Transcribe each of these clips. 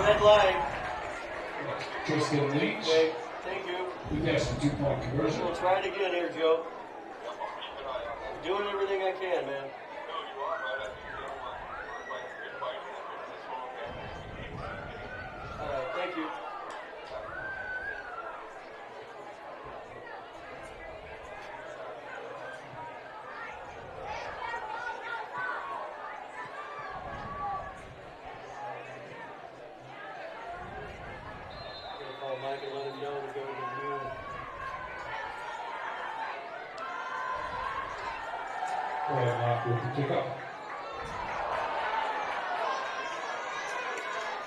red line. Tristan Leach. Okay, thank you. He gets the 2-point conversion. We'll try it again here, Joe. Doing everything I can, man. All right, thank you. Mike and let him know to go to the new. And with the kickoff.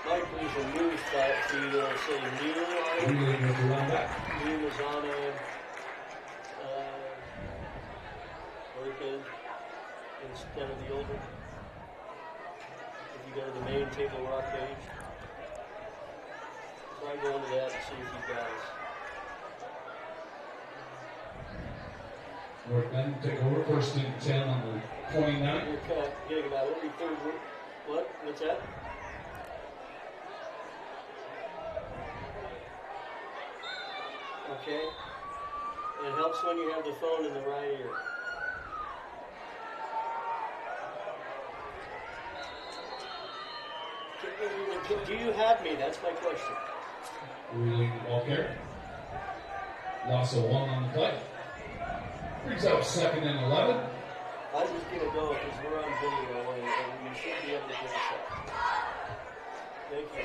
Mike, please, a new spot. So you say new. Wheeling with the run back. New Mazama. Working instead of the old one. If you go to the main table rock page. Try going to that and see if you guys. Workman take over first and 10 on the 29. You're getting about every third word. What? What's that? Okay. It helps when you have the phone in the right ear. Do you have me? That's my question. Wheeling the ball carrier. Loss of 1 on the play. Brings up 2nd and 11. I'm just going to go because we're on video and you should be able to get us up. Thank you.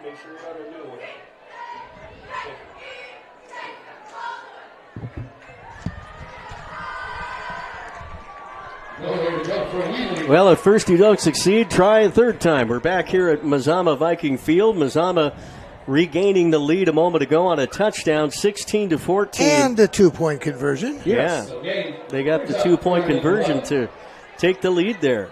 Make sure you're on a new one. Thank you. Well, if first you don't succeed, try a third time. We're back here at Mazama Viking Field. Mazama regaining the lead a moment ago on a touchdown, 16-14. And a 2-point conversion. Yeah, they got the 2-point conversion to take the lead there.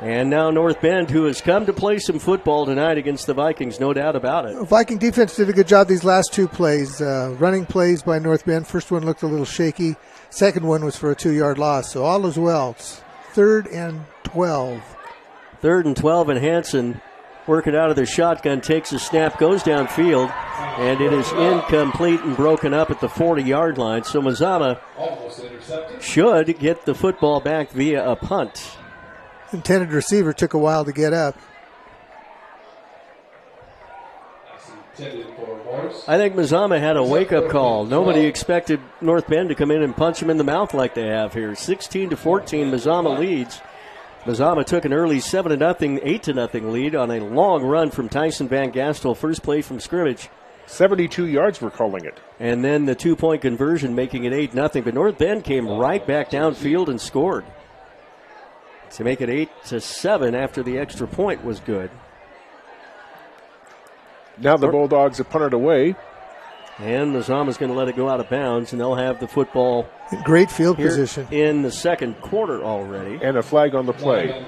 And now North Bend, who has come to play some football tonight against the Vikings, no doubt about it. Viking defense did a good job these last 2 plays. Running plays by North Bend. First one looked a little shaky. Second one was for a 2-yard loss. So all is well. It's 3rd and 12. 3rd and 12, and Hanson working out of the shotgun, takes a snap, goes downfield, and it is incomplete and broken up at the 40-yard line. So Mazama should get the football back via a punt. Intended receiver took a while to get up. I think Mazama had a wake-up call. Nobody expected North Bend to come in and punch him in the mouth like they have here. 16-14, Mazama leads. Mazama took an early 7-0, 8-0 lead on a long run from Tyson Van Gastel, first play from scrimmage. 72 yards, we're calling it. And then the 2-point conversion, making it 8-0. But North Bend came right back downfield and scored to make it 8-7 after the extra point was good. Now the Bulldogs have punted away. And Mazama's going to let it go out of bounds, and they'll have the football. Great field position in the second quarter already. And a flag on the play.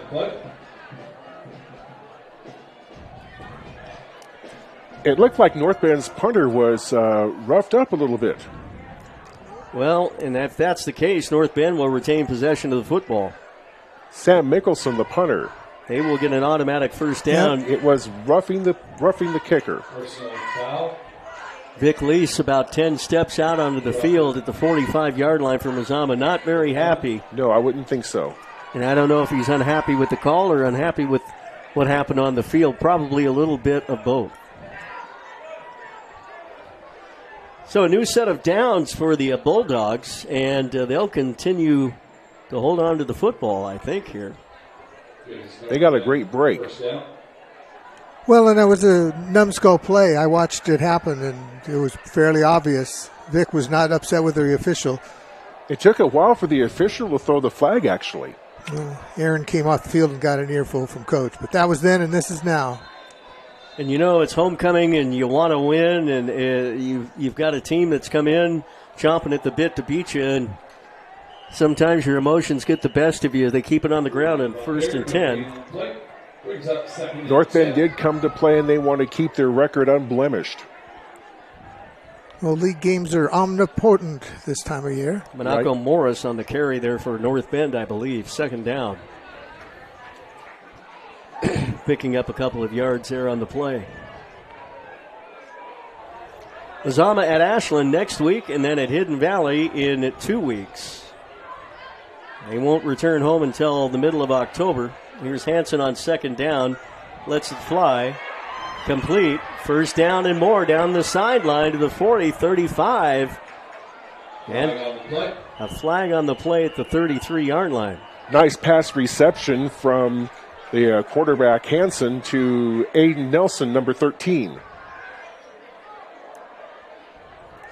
It looked like North Bend's punter was roughed up a little bit. Well, and if that's the case, North Bend will retain possession of the football. Sam Mickelson, the punter. They will get an automatic first down. Yep. It was roughing the kicker. Personal foul. Vic Lease about 10 steps out onto the field at the 45-yard line for Mazama. Not very happy. No, I wouldn't think so. And I don't know if he's unhappy with the call or unhappy with what happened on the field. Probably a little bit of both. So a new set of downs for the Bulldogs, and they'll continue to hold on to the football, I think, here. They got a great break. Well, and that was a numbskull play. I watched it happen, and it was fairly obvious. Vic was not upset with the official. It took a while for the official to throw the flag, actually. Aaron came off the field and got an earful from Coach. But that was then, and this is now. And, you know, it's homecoming, and you want to win, and you've got a team that's come in chomping at the bit to beat you, and sometimes your emotions get the best of you. They keep it on the ground in 1st and 10. North Bend did come to play, and they want to keep their record unblemished. Well, league games are omnipotent this time of year. Monaco Morris on the carry there for North Bend, I believe. 2nd down. picking up a couple of yards there on the play. Mazama at Ashland next week, and then at Hidden Valley in 2 weeks. They won't return home until the middle of October. Here's Hansen on second down. Lets it fly. Complete. First down and more down the sideline to the 40, 35. And a flag on the play at the 33-yard line. Nice pass reception from the quarterback Hansen to Aiden Nelson, number 13.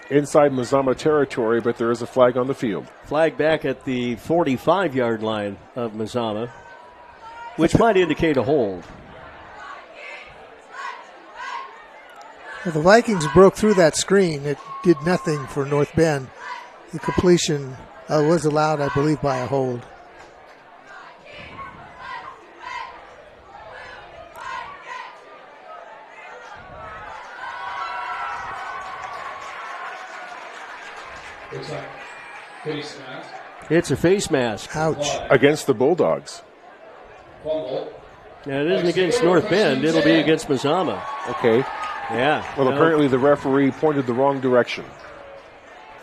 Inside Mazama territory, but there is a flag on the field. Flag back at the 45-yard line of Mazama, which might indicate a hold. Well, the Vikings broke through that screen. It did nothing for North Bend. The completion was allowed, I believe, by a hold. Looks like face mask. It's a face mask. Ouch. Against the Bulldogs. Fumble. Now, it isn't against North Bend. It'll be against Mazama. Okay. Yeah. Well, apparently the referee pointed the wrong direction.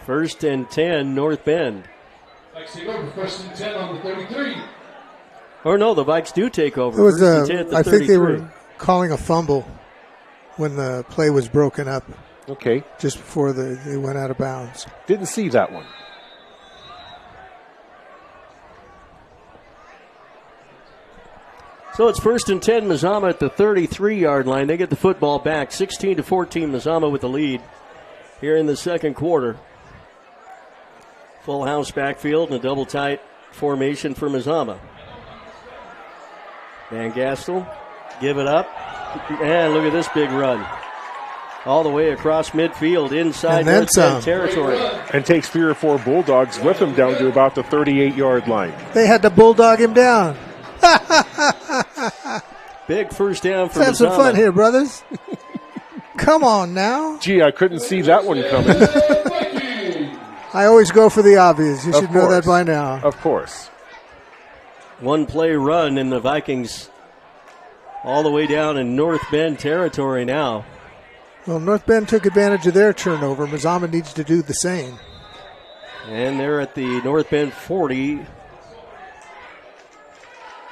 1st and 10, North Bend. Vikes take over. 1st and 10 on the 33. Or no, the Vikes do take over. It was 1st and 10 at the I 33. think they were calling a fumble when the play was broken up. Okay. Just before they went out of bounds. Didn't see that one. So it's 1st and 10, Mazama at the 33-yard line. They get the football back. 16-14, Mazama with the lead here in the second quarter. Full house backfield and a double tight formation for Mazama. Van Gastel, give it up. And look at this big run. All the way across midfield inside North Bend territory. And takes 3 or 4 Bulldogs with him down to about the 38-yard line. They had to bulldog him down. Big first down for Let's have Mazama. some fun here, brothers. Come on now. Gee, I couldn't see that one coming. I always go for the obvious. You should know that by now. Of course. One play run, and the Vikings all the way down in North Bend territory now. Well, North Bend took advantage of their turnover. Mazama needs to do the same. And they're at the North Bend 40,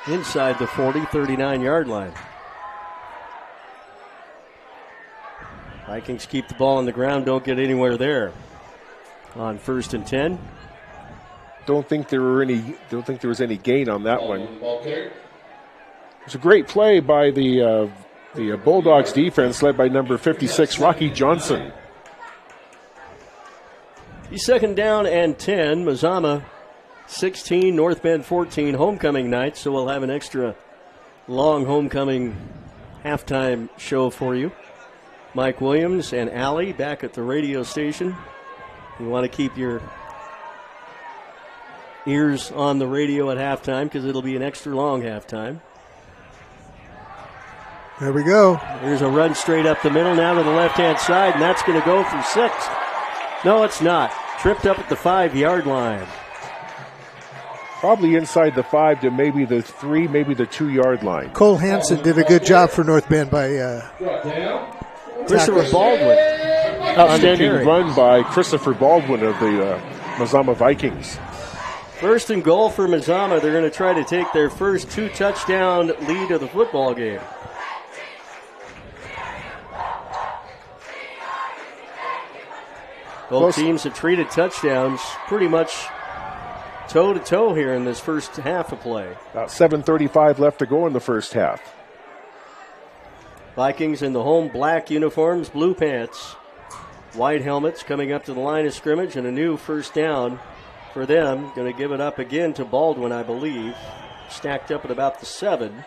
inside the 40, 39-yard line. Vikings keep the ball on the ground, don't get anywhere there. On 1st and 10. Don't think there was any gain on that one. It was a great play by the Bulldogs defense led by number 56, Rocky Johnson. He's 2nd down and 10. Mazama 16, North Bend 14, homecoming night, so we'll have an extra long homecoming halftime show for you. Mike Williams and Allie back at the radio station. You want to keep your ears on the radio at halftime because it'll be an extra long halftime. There we go. Here's a run straight up the middle now to the left-hand side, and that's going to go for 6. No, it's not. Tripped up at the 5-yard line. Probably inside the 5 to maybe the 3, maybe the 2-yard line. Cole Hansen did a good job for North Bend by Christopher Baldwin. Outstanding run by Christopher Baldwin of the Mazama Vikings. 1st and goal for Mazama. They're going to try to take their first 2-touchdown lead of the football game. Both teams have treated touchdowns pretty much toe-to-toe here in this first half of play. About 7:35 left to go in the first half. Vikings in the home black uniforms, blue pants, white helmets coming up to the line of scrimmage, and a new first down for them. Going to give it up again to Baldwin, I believe. Stacked up at about the 7.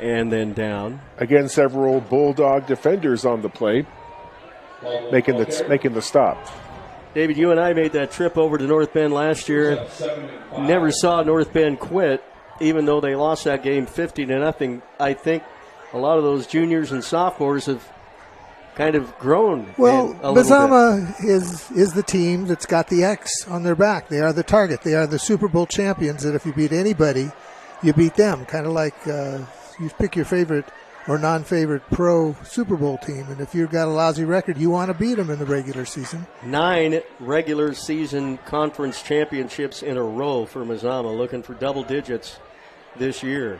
And then down. Again, several Bulldog defenders on the play, making the stop. David, you and I made that trip over to North Bend last year. Never saw North Bend quit, even though they lost that game 50-0. I think a lot of those juniors and sophomores have kind of grown. Well, Mazama is the team that's got the X on their back. They are the target. They are the Super Bowl champions that if you beat anybody, you beat them. Kind of like you pick your favorite or non-favorite pro Super Bowl team, and if you've got a lousy record, you want to beat them in the regular season. 9 regular season conference championships in a row for Mazama, looking for double digits this year.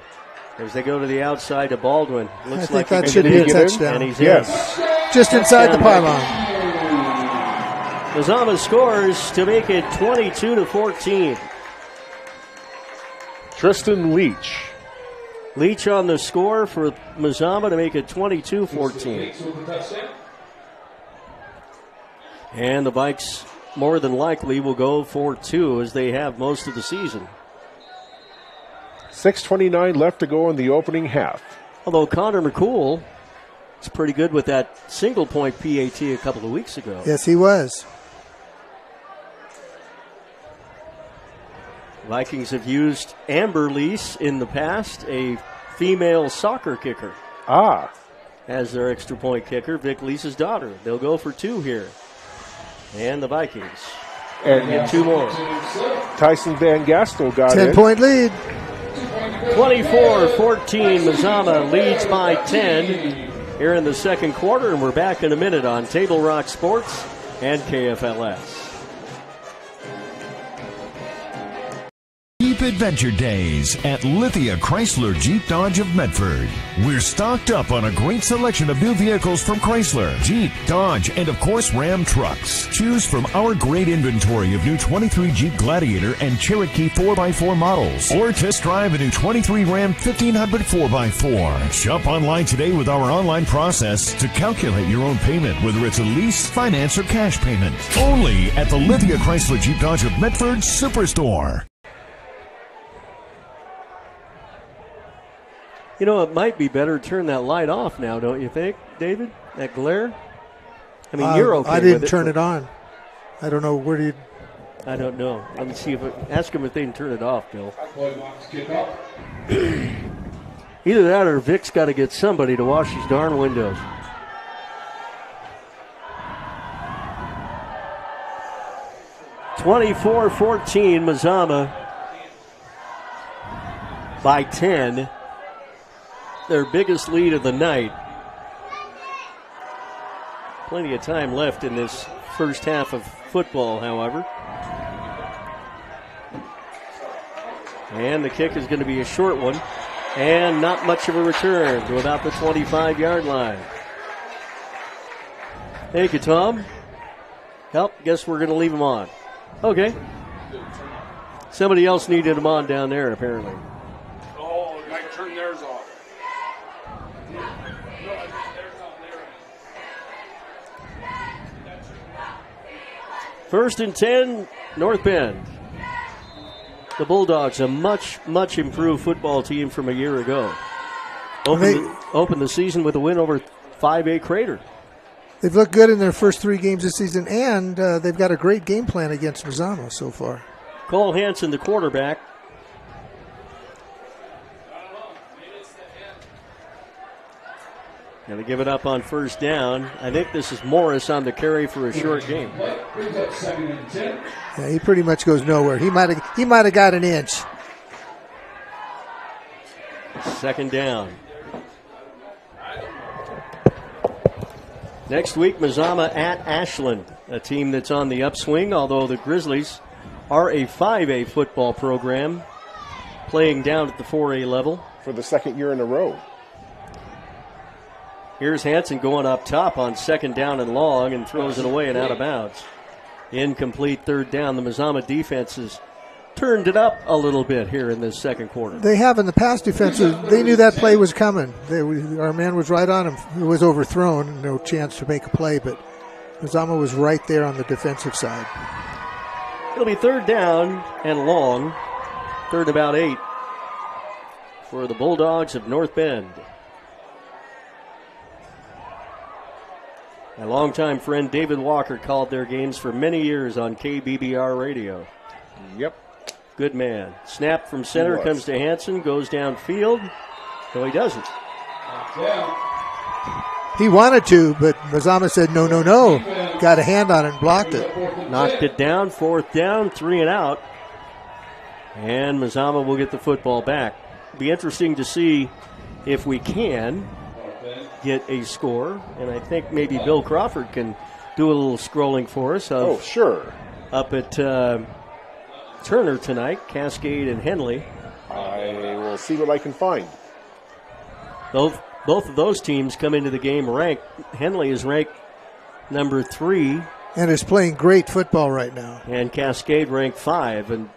As they go to the outside to Baldwin. Looks like that should be a touchdown. And he's Yes. in. Just inside the pylon. Mazama scores to make it 22-14. Tristan Leach. Leach on the score for Mazama to make it 22-14. And the Vikes more than likely will go for 2 as they have most of the season. 6:29 left to go in the opening half. Although Connor McCool is pretty good with that single point PAT a couple of weeks ago. Yes, he was. Vikings have used Amber Lease in the past, a female soccer kicker, as their extra point kicker, Vic Lease's daughter. They'll go for 2 here. And the Vikings get 2 more. Tyson Van Gastel got 10-point lead. 24-14, Mazama leads by 10 here in the second quarter, and we're back in a minute on Table Rock Sports and KFLS. Jeep Adventure Days at Lithia Chrysler Jeep Dodge of Medford. We're stocked up on a great selection of new vehicles from Chrysler, Jeep, Dodge, and of course Ram trucks. Choose from our great inventory of new 23 Jeep Gladiator and Cherokee 4x4 models, or test drive a new 23 Ram 1500 4x4. Shop online today with our online process to calculate your own payment, whether it's a lease, finance, or cash payment. Only at the Lithia Chrysler Jeep Dodge of Medford Superstore. You know, it might be better to turn that light off now, don't you think, David? That glare? I mean, you're okay I didn't with turn it on. I don't know where do you... I don't know. Let me see ask them if they can turn it off, Bill. Either that or Vic's got to get somebody to wash these darn windows. (24-14) Mazama by 10. Their biggest lead of the night. Plenty of time left in this first half of football, however. And the kick is going to be a short one. And not much of a return to about the 25-yard line. Thank you, Tom. Help, guess we're going to leave him on. Okay. Somebody else needed him on down there, apparently. Oh, I turned theirs off. First and 10, North Bend. The Bulldogs, a much, much improved football team from a year ago. Opened the season with a win over 5A Crater. They've looked good in their first 3 games this season, and they've got a great game plan against Mazama so far. Cole Hansen, the quarterback. Going to give it up on first down. I think this is Morris on the carry for a short game. Yeah, he pretty much goes nowhere. He might have got an inch. Second down. Next week, Mazama at Ashland, a team that's on the upswing, although the Grizzlies are a 5A football program playing down at the 4A level. For the second year in a row. Here's Hansen going up top on second down and long and throws it away and out of bounds. Incomplete third down. The Mazama defense has turned it up a little bit here in this second quarter. They have in the past defenses. They knew that play was coming. Our man was right on him. It was overthrown. No chance to make a play, but Mazama was right there on the defensive side. It'll be third down and long. Third and about 8 for the Bulldogs of North Bend. My longtime friend David Walker called their games for many years on KBBR radio. Yep. Good man. Snap from center comes to Hansen, goes downfield. No, he doesn't. He wanted to, but Mazama said no. Got a hand on it and blocked it. Knocked it down, fourth down, 3 and out. And Mazama will get the football back. Be interesting to see if we can get a score. And I think maybe Bill Crawford can do a little scrolling for us. Oh, sure. Up at Turner tonight, Cascade and Henley. I will see what I can find. Both of those teams come into the game ranked. Henley is ranked number 3. And is playing great football right now. And Cascade ranked 5. And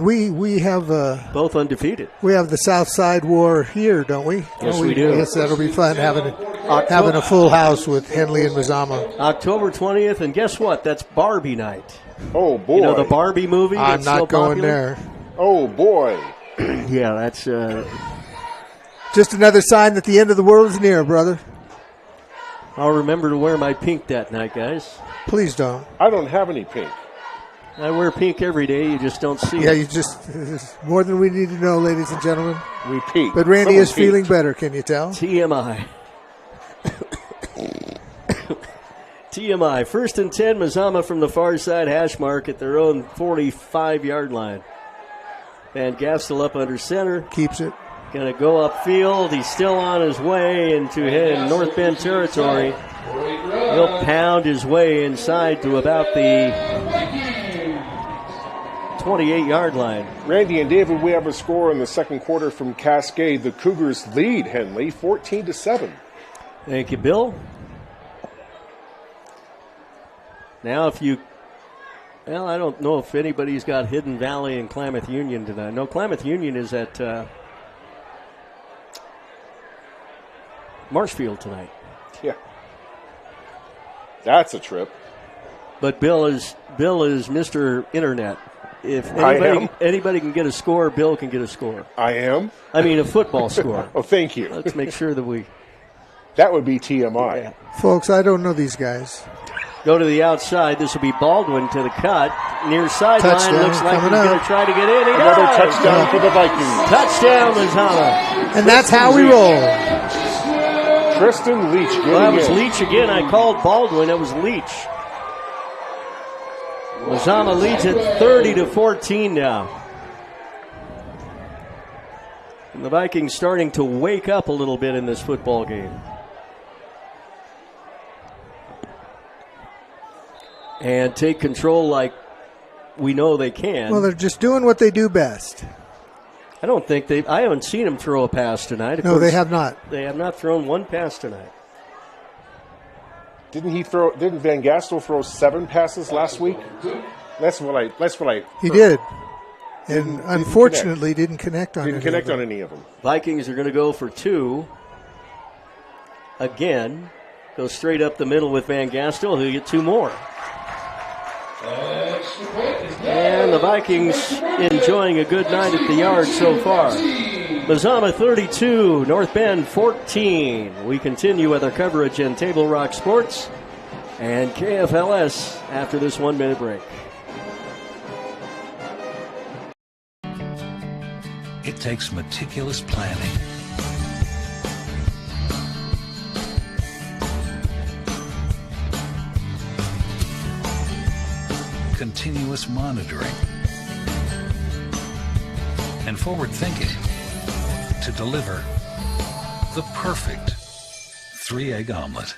we have both undefeated. We have the South Side War here, don't we? Yes, we do. Yes, that'll be fun having a full house with Henley and Mazama. October 20th, and guess what? That's Barbie night. Oh, boy. You know the Barbie movie? I'm not so going popular? there. Oh, boy. Yeah, that's... just another sign that the end of the world is near, brother. I'll remember to wear my pink that night, guys. Please don't. I don't have any pink. I wear pink every day. You just don't see it. Yeah, you just... more than we need to know, ladies and gentlemen. We peaked. But Randy Someone is feeling peaked. better, can you tell? TMI. TMI. 1st and 10, Mazama from the far side hash mark at their own 45-yard line. Van Gastel up under center. Keeps it. Going to go upfield. He's still on his way into North Bend territory. He'll pound his way inside to about the 28-yard line. Randy and David, we have a score in the second quarter from Cascade. The Cougars lead Henley 14-7. Thank you, Bill. Now I don't know if anybody's got Hidden Valley and Klamath Union tonight. No, Klamath Union is at Marshfield tonight. Yeah. That's a trip. But Bill is Mr. Internet. If anybody can get a score, Bill can get a score. I am? I mean a football score. Oh, thank you. Let's make sure that that would be TMI. Yeah. Folks, I don't know these guys. Go to the outside. This will be Baldwin to the cut. Near sideline. Touchdown Looks like he's coming going up. to try to get in. He Another does. touchdown for the Vikings. Touchdown, Mazama. And that's how we roll. Tristan Leach getting Well, that was in. Leach again. I called Baldwin. That was Leach. Mazama leads at 30-14 now. And the Vikings starting to wake up a little bit in this football game. And take control like we know they can. Well, they're just doing what they do best. I haven't seen them throw a pass tonight. Of No, course, they have not. They have not thrown one pass tonight. Didn't Van Gastel throw 7 passes last week? That's what I He heard. did. And unfortunately didn't connect on Didn't connect on any of them. Vikings are going to go for 2. Again. Go straight up the middle with Van Gastel. He'll get 2 more. And the Vikings enjoying a good night at the yard so far. Mazama 32, North Bend 14. We continue with our coverage in Table Rock Sports and KFLS after this 1-minute break. It takes meticulous planning, continuous monitoring, and forward thinking to deliver the perfect 3-egg omelet.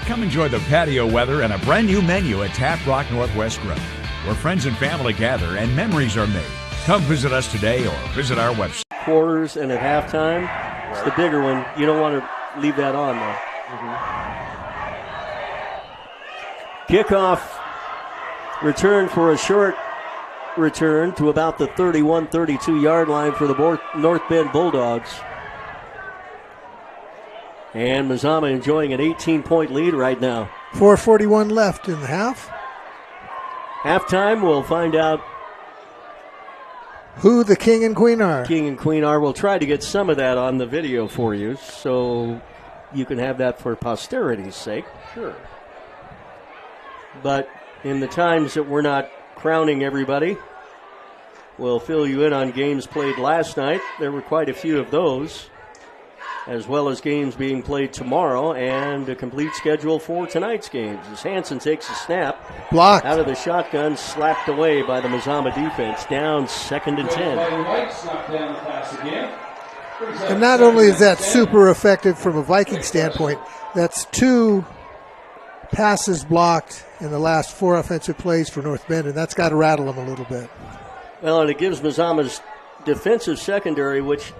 Come enjoy the patio weather and a brand new menu at Tap Rock Northwest Grill, where friends and family gather and memories are made. Come visit us today or visit our website. Quarters and at halftime, it's the bigger one. You don't want to leave that on, though. Kickoff return for a short return to about the 31-32 line for the North Bend Bulldogs. And Mazama enjoying an 18-point lead right now. 4:41 left in the half. Halftime, we'll find out who the king and queen are. King and queen are. We'll try to get some of that on the video for you so you can have that for posterity's sake. Sure. But in the times that we're not crowning everybody, we'll fill you in on games played last night. There were quite a few of those, as well as games being played tomorrow and a complete schedule for tonight's games. As Hansen takes a snap. Blocked. Out of the shotgun, slapped away by the Mazama defense. Down 2nd and 10. And not only is that super effective from a Viking standpoint, that's 2 passes blocked in the last 4 offensive plays for North Bend, and that's got to rattle them a little bit. Well, and it gives Mazama's defensive secondary, which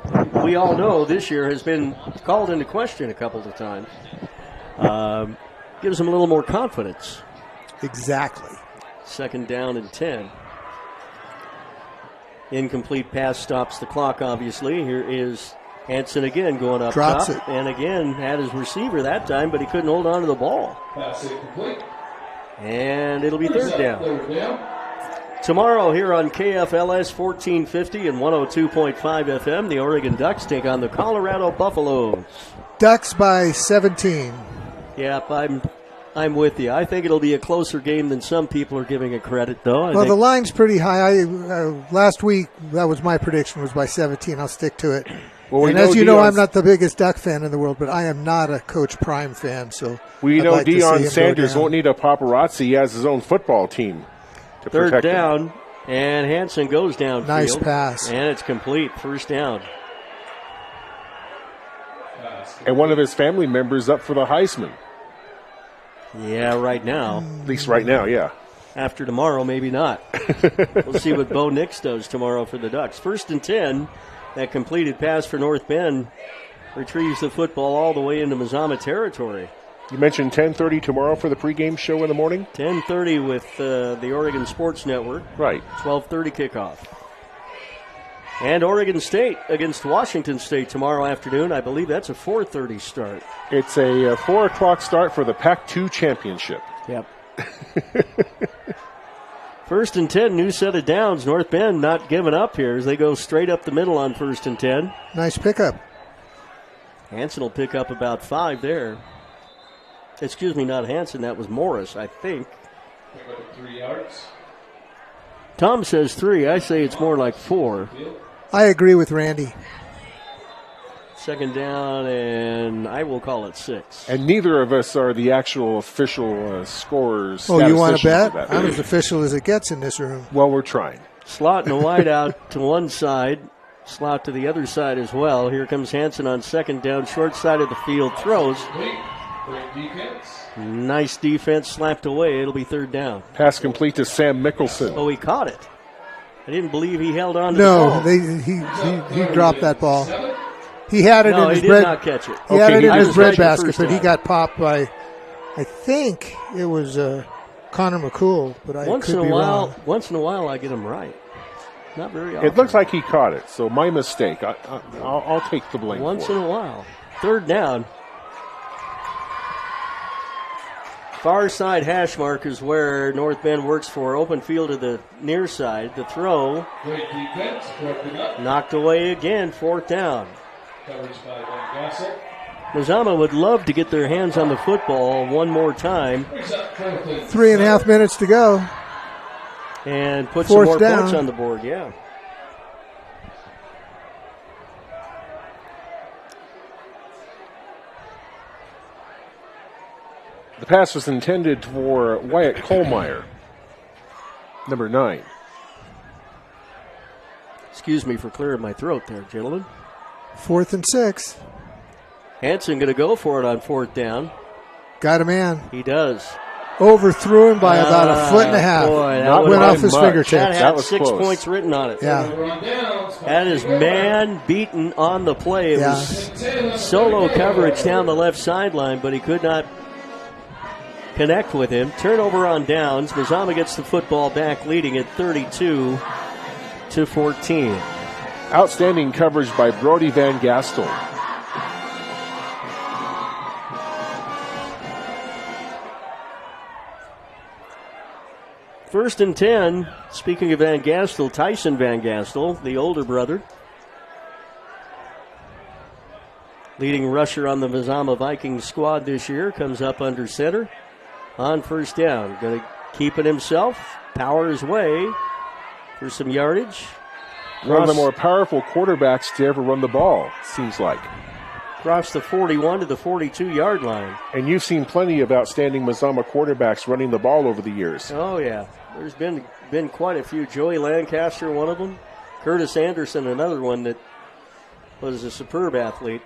we all know this year has been called into question a couple of times, gives them a little more confidence. Exactly. 2nd down and 10. Incomplete pass stops the clock, obviously. Here is Hansen again going up Drops top. it. And again had his receiver that time, but he couldn't hold on to the ball. Pass incomplete. And it'll be 3rd down. Tomorrow here on KFLS 1450 and 102.5 FM, the Oregon Ducks take on the Colorado Buffaloes. Ducks by 17. Yep, I'm with you. I think it'll be a closer game than some people are giving it credit, though. Well, the line's pretty high. Last week, that was my prediction, was by 17. I'll stick to it. Well, and as you know, I'm not the biggest Duck fan in the world, but I am not a Coach Prime fan. So we know like Deion Sanders won't need a paparazzi. He has his own football team to 3rd protect down, him. and Hansen goes downfield. Nice pass. And it's complete. 1st down. And one of his family members up for the Heisman. Yeah, right now. At least right now, yeah. After tomorrow, maybe not. We'll see what Bo Nix does tomorrow for the Ducks. 1st and 10. That completed pass for North Bend retrieves the football all the way into Mazama territory. You mentioned 10:30 tomorrow for the pregame show in the morning? 10:30 with the Oregon Sports Network. Right. 12:30 kickoff. And Oregon State against Washington State tomorrow afternoon. I believe that's a 4:30 start. It's a 4 o'clock start for the Pac-2 championship. Yep. 1st and 10, new set of downs. North Bend not giving up here as they go straight up the middle on 1st and 10. Nice pickup. Hansen will pick up about 5 there. Excuse me, not Hansen. That was Morris, I think. 3 yards. Tom says 3. I say it's more like 4. I agree with Randy. 2nd down, and I will call it 6. And neither of us are the actual official scorers. Oh, you want to bet? That. I'm as official as it gets in this room. Well, we're trying. Slot and a wide out to one side. Slot to the other side as well. Here comes Hansen on 2nd down, short side of the field, throws. Great defense. Nice defense, slapped away. It'll be 3rd down. Pass complete to Sam Mickelson. Oh, he caught it. I didn't believe he held on to the ball. No, he dropped that ball. He had it in his he bread. did not catch it. He had it in I his was bread right the basket, first but he time. got popped by, I think it was Connor McCool, but I could be wrong. Once in a while, I get him right. Not very often. It looks like he caught it, so my mistake. I'll take the blame Once for in it. a while. 3rd down. Far side hash mark is where North Bend works for. Open field to the near side. The throw. Great defense. Broken up. Knocked away again. 4th down. Coverage by Van Gassel. Mazama would love to get their hands on the football one more time 3.5 minutes to go. and put 4th some more down. points on the board. Yeah. The pass was intended for Wyatt Kohlmeyer, number 9. Excuse me for clearing my throat there, gentlemen. 4th and 6. Hansen going to go for it on 4th down. Got a man. He does. Overthrew him by about a foot and a half. Boy, that Not would Went have- off his much. fingertips. That had was 6 close. points written on it. Yeah. That is man beaten on the play. It Yeah. was solo coverage down the left sideline, but he could not connect with him. Turnover on downs. Mazama gets the football back, leading at 32-14. Outstanding coverage by Brody Van Gastel. First and 10. Speaking of Van Gastel, Tyson Van Gastel, the older brother, leading rusher on the Mazama Vikings squad this year, comes up under center. on first down. Going to keep it himself, power his way for some yardage. One of the more powerful quarterbacks to ever run the ball, seems like. Across the 41 to the 42-yard line. And you've seen plenty of outstanding Mazama quarterbacks running the ball over the years. Oh, yeah. There's been quite a few. Joey Lancaster, one of them. Curtis Anderson, another one that was a superb athlete.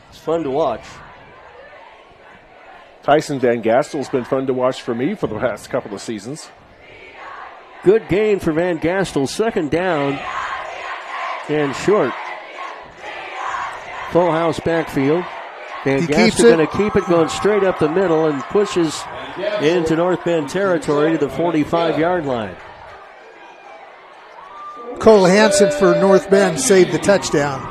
It's fun to watch. Tyson Van Gastel's been fun to watch for me for the past couple of seasons. Good gain for Van Gastel. Second down and short. Full house backfield. Van Gastel going to keep it going straight up the middle and pushes into North Bend territory to the 45-yard line. Cole Hansen for North Bend saved the touchdown.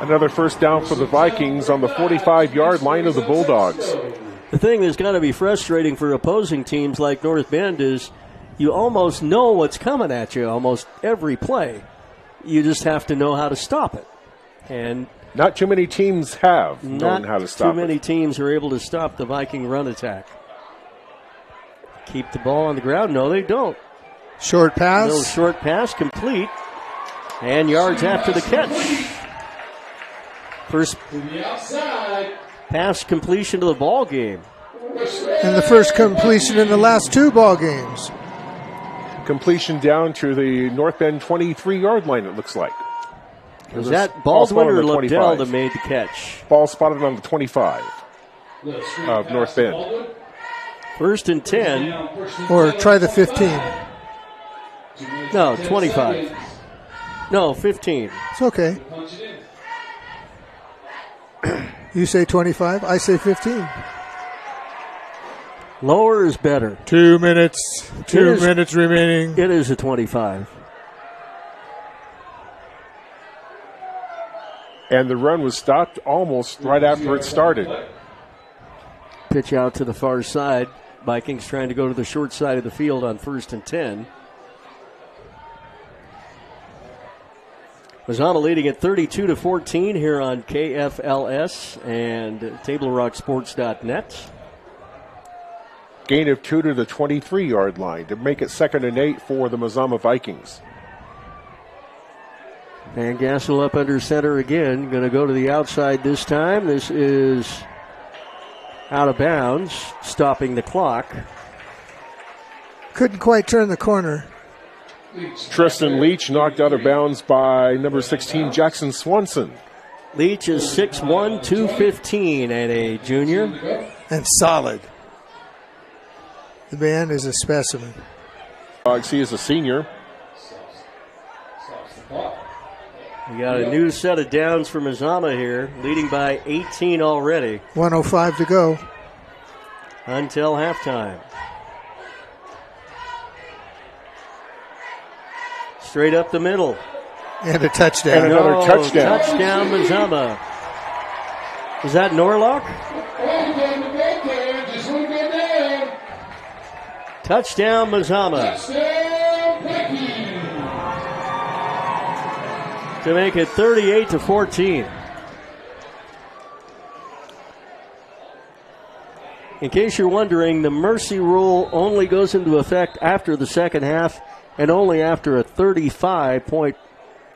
Another first down for the Vikings on the 45-yard line of the Bulldogs. The thing that's got to be frustrating for opposing teams like North Bend is you almost know what's coming at you almost every play. You just have to know how to stop it. And not too many teams have known how to stop it. Not too many teams are able to stop the Viking run attack. Keep the ball on the ground? No, they don't. Short pass. Little short pass complete. And yards after the catch. First pass completion of the ball game. And the first completion in the last two ball games. Completion down to the North Bend 23-yard line, it looks like. Was that Baldwin or Liddell that made the catch? Ball spotted on the 25 of North Bend. First and 10. Or try the 15. No, 25. No, 15. It's okay. You say 25, I say 15. Lower is better. 2 minutes. 2 minutes remaining. It is a 25. And the run was stopped almost right after it started. Pitch out to the far side. Vikings trying to go to the short side of the field on first and 10. Mazama leading at 32-14 here on KFLS and TableRockSports.net. Gain of 2 to the 23-yard line to make it 2nd and 8 for the Mazama Vikings. Van Gastel up under center again. Going to go to the outside this time. This is out of bounds, stopping the clock. Couldn't quite turn the corner. Tristan Leach knocked out of bounds by number 16, Jackson Swanson. Leach is 6'1", 215, and a junior. And solid. The man is a specimen. He is a senior. We got a new set of downs for Mazama here, leading by 18 already. 1:05 to go. Until halftime. Straight up the middle. And a touchdown. And another touchdown. Touchdown, Mazama. Is that Norlock? Touchdown, Mazama. To make it 38-14. In case you're wondering, the mercy rule only goes into effect after the second half and only after a 35-point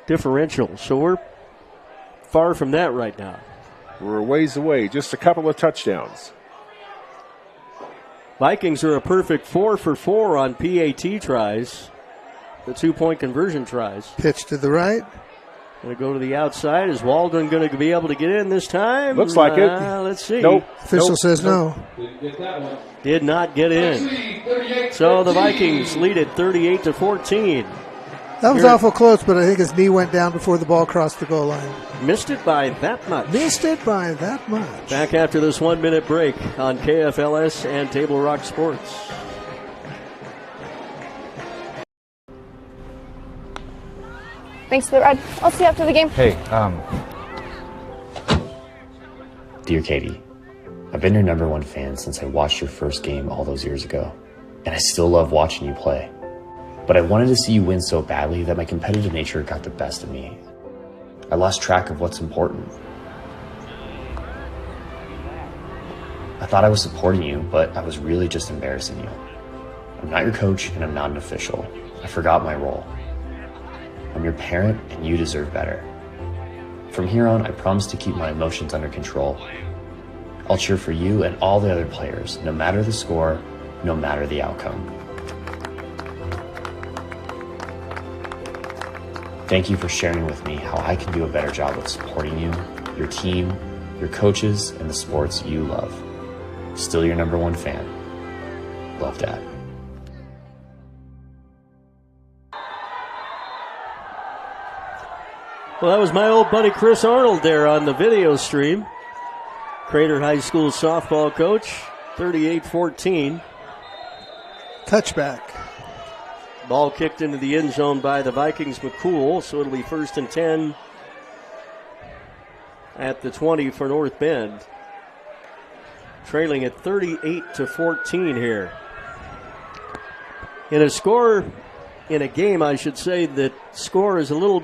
differential. So we're far from that right now. We're a ways away, just a couple of touchdowns. Vikings are a perfect 4 for 4 on PAT tries, the 2-point conversion tries. Pitch to the right. Going to go to the outside. Is Walden going to be able to get in this time? Looks like it. Let's see. Nope. Official says no. Did not get in. So the Vikings lead it 38-14. That was awful close, but I think his knee went down before the ball crossed the goal line. Missed it by that much. Missed it by that much. Back after this 1-minute break on KFLS and Table Rock Sports. Thanks for the ride. I'll see you after the game. Hey, Dear Katie, I've been your #1 fan since I watched your first game all those years ago, and I still love watching you play. But I wanted to see you win so badly that my competitive nature got the best of me. I lost track of what's important. I thought I was supporting you, but I was really just embarrassing you. I'm not your coach and I'm not an official. I forgot my role. I'm your parent and you deserve better. From here on, I promise to keep my emotions under control. I'll cheer for you and all the other players, no matter the score, no matter the outcome. Thank you for sharing with me how I can do a better job of supporting you, your team, your coaches, and the sports you love. Still your #1 fan. Love, Dad. Well, that was my old buddy Chris Arnold there on the video stream. Crater High School softball coach, 38-14. Touchback. Ball kicked into the end zone by the Vikings McCool, so it'll be 1st and 10 at the 20 for North Bend. Trailing at 38-14 here. In a game, I should say, that score is a little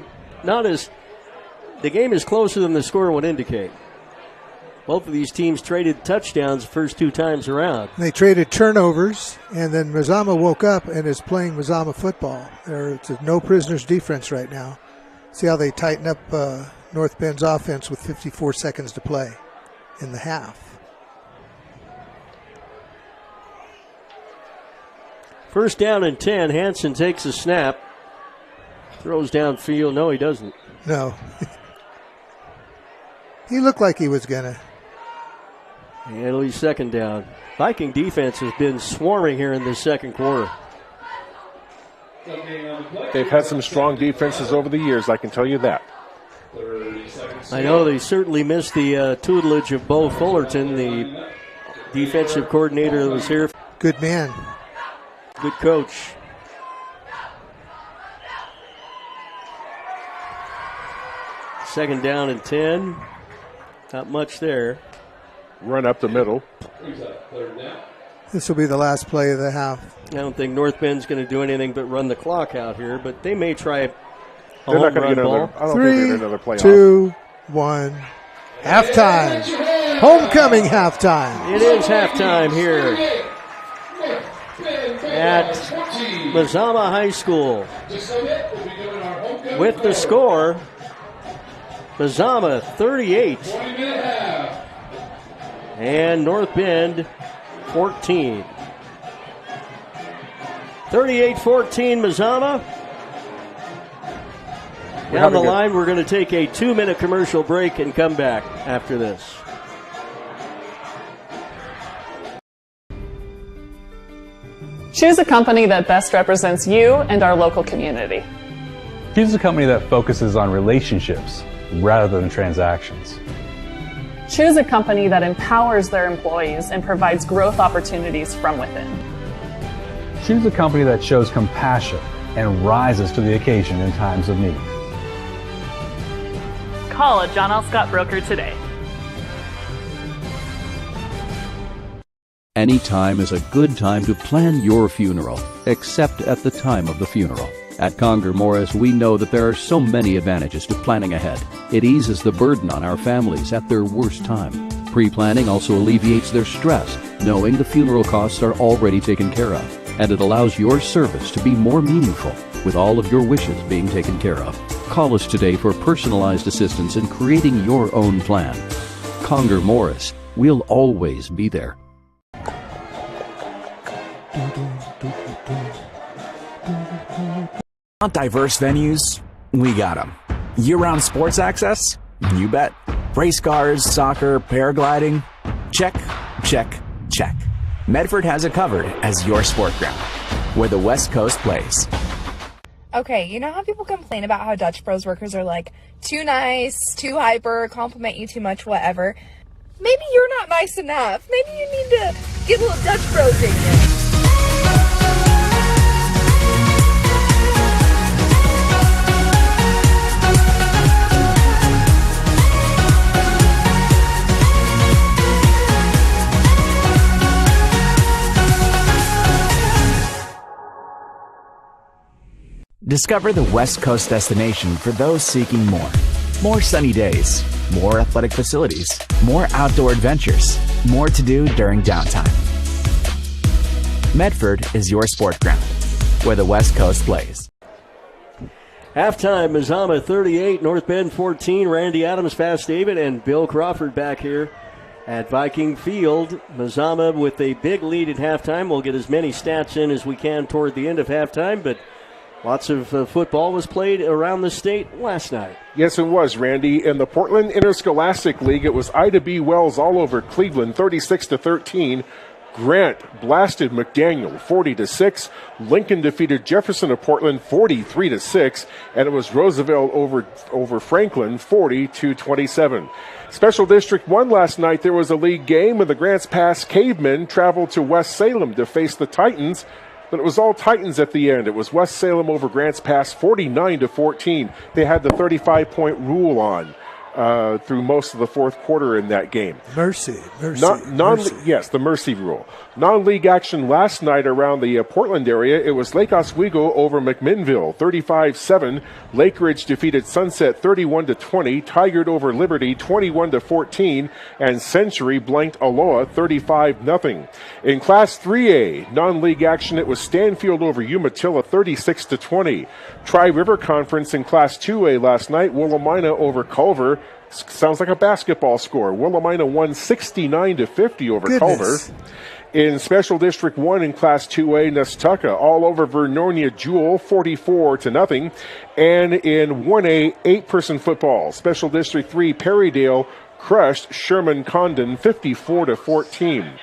the game is closer than the score would indicate. Both of these teams traded touchdowns the first 2 times around. They traded turnovers, and then Mazama woke up and is playing Mazama football. It's a no prisoners defense right now. See how they tighten up North Bend's offense with 54 seconds to play in the half. First down and 10. Hansen takes a snap. Throws downfield. No, he doesn't. No. He looked like he was going to. And it'll be 2nd down. Viking defense has been swarming here in the second quarter. They've had some strong defenses over the years, I can tell you that. I know they certainly missed the tutelage of Bo Fullerton, the defensive coordinator that was here. Good man. Good coach. Second down and 10. Not much there. Run up the middle. This will be the last play of the half. I don't think North Bend's going to do anything but run the clock out here, but they may try a They're not home run get ball. another, I don't think they're another play 2, 1. Halftime. Homecoming halftime. It is halftime here at Mazama High School. With the score, Mazama 38 and North Bend 14. 38-14 Mazama. Down the line, we're going to take a 2-minute commercial break and come back after this. Choose a company that best represents you and our local community. Choose a company that focuses on relationships rather than transactions. Choose a company that empowers their employees and provides growth opportunities from within. Choose a company that shows compassion and rises to the occasion in times of need. Call a John L. Scott broker today. Any time is a good time to plan your funeral, except at the time of the funeral. At Conger Morris, we know that there are so many advantages to planning ahead. It eases the burden on our families at their worst time. Pre-planning also alleviates their stress, knowing the funeral costs are already taken care of. And it allows your service to be more meaningful, with all of your wishes being taken care of. Call us today for personalized assistance in creating your own plan. Conger Morris, we'll always be there. Want diverse venues? We got them. Year-round sports access? You bet. Race cars, soccer, paragliding? Check, check, check. Medford has it covered as your sport ground, where the West Coast plays. Okay, you know how people complain about how Dutch Bros workers are like too nice, too hyper, compliment you too much, whatever? Maybe you're not nice enough. Maybe you need to get a little Dutch Bros in you. Discover the West Coast destination for those seeking more. More sunny days, more athletic facilities, more outdoor adventures, more to do during downtime. Medford is your sport ground, where the West Coast plays. Halftime, Mazama 38, North Bend 14. Randy Adams, Fast David, and Bill Crawford back here at Viking Field. Mazama with a big lead at halftime. We'll get as many stats in as we can toward the end of halftime, but lots of football was played around the state last night. Yes, it was, Randy. In the Portland Interscholastic League, it was Ida B. Wells all over Cleveland, 36-13. Grant blasted McDaniel 40-6. Lincoln defeated Jefferson of Portland 43-6, and it was Roosevelt over Franklin 40-27. Special District 1 last night, there was a league game, and the Grants Pass Cavemen traveled to West Salem to face the Titans, but it was all Titans at the end. It was West Salem over Grants Pass 49-14. They had the 35-point rule on through most of the fourth quarter in that game. Mercy. Yes, the mercy rule. Non-league action last night around the Portland area. It was Lake Oswego over McMinnville, 35-7. Lake Ridge defeated Sunset 31-20. Tigard over Liberty, 21-14. And Century blanked Aloha, 35-0. In Class 3A, non-league action, it was Stanfield over Umatilla, 36-20. Tri-River Conference in Class 2A last night, Willamina over Culver. Sounds like a basketball score. Willamina won 69-50 over Culver. In Special District 1 in Class 2A, Nestucca all over Vernonia Jewel, 44-0. And in 1A, 8-person football, Special District 3, Perrydale crushed Sherman Condon, 54-14.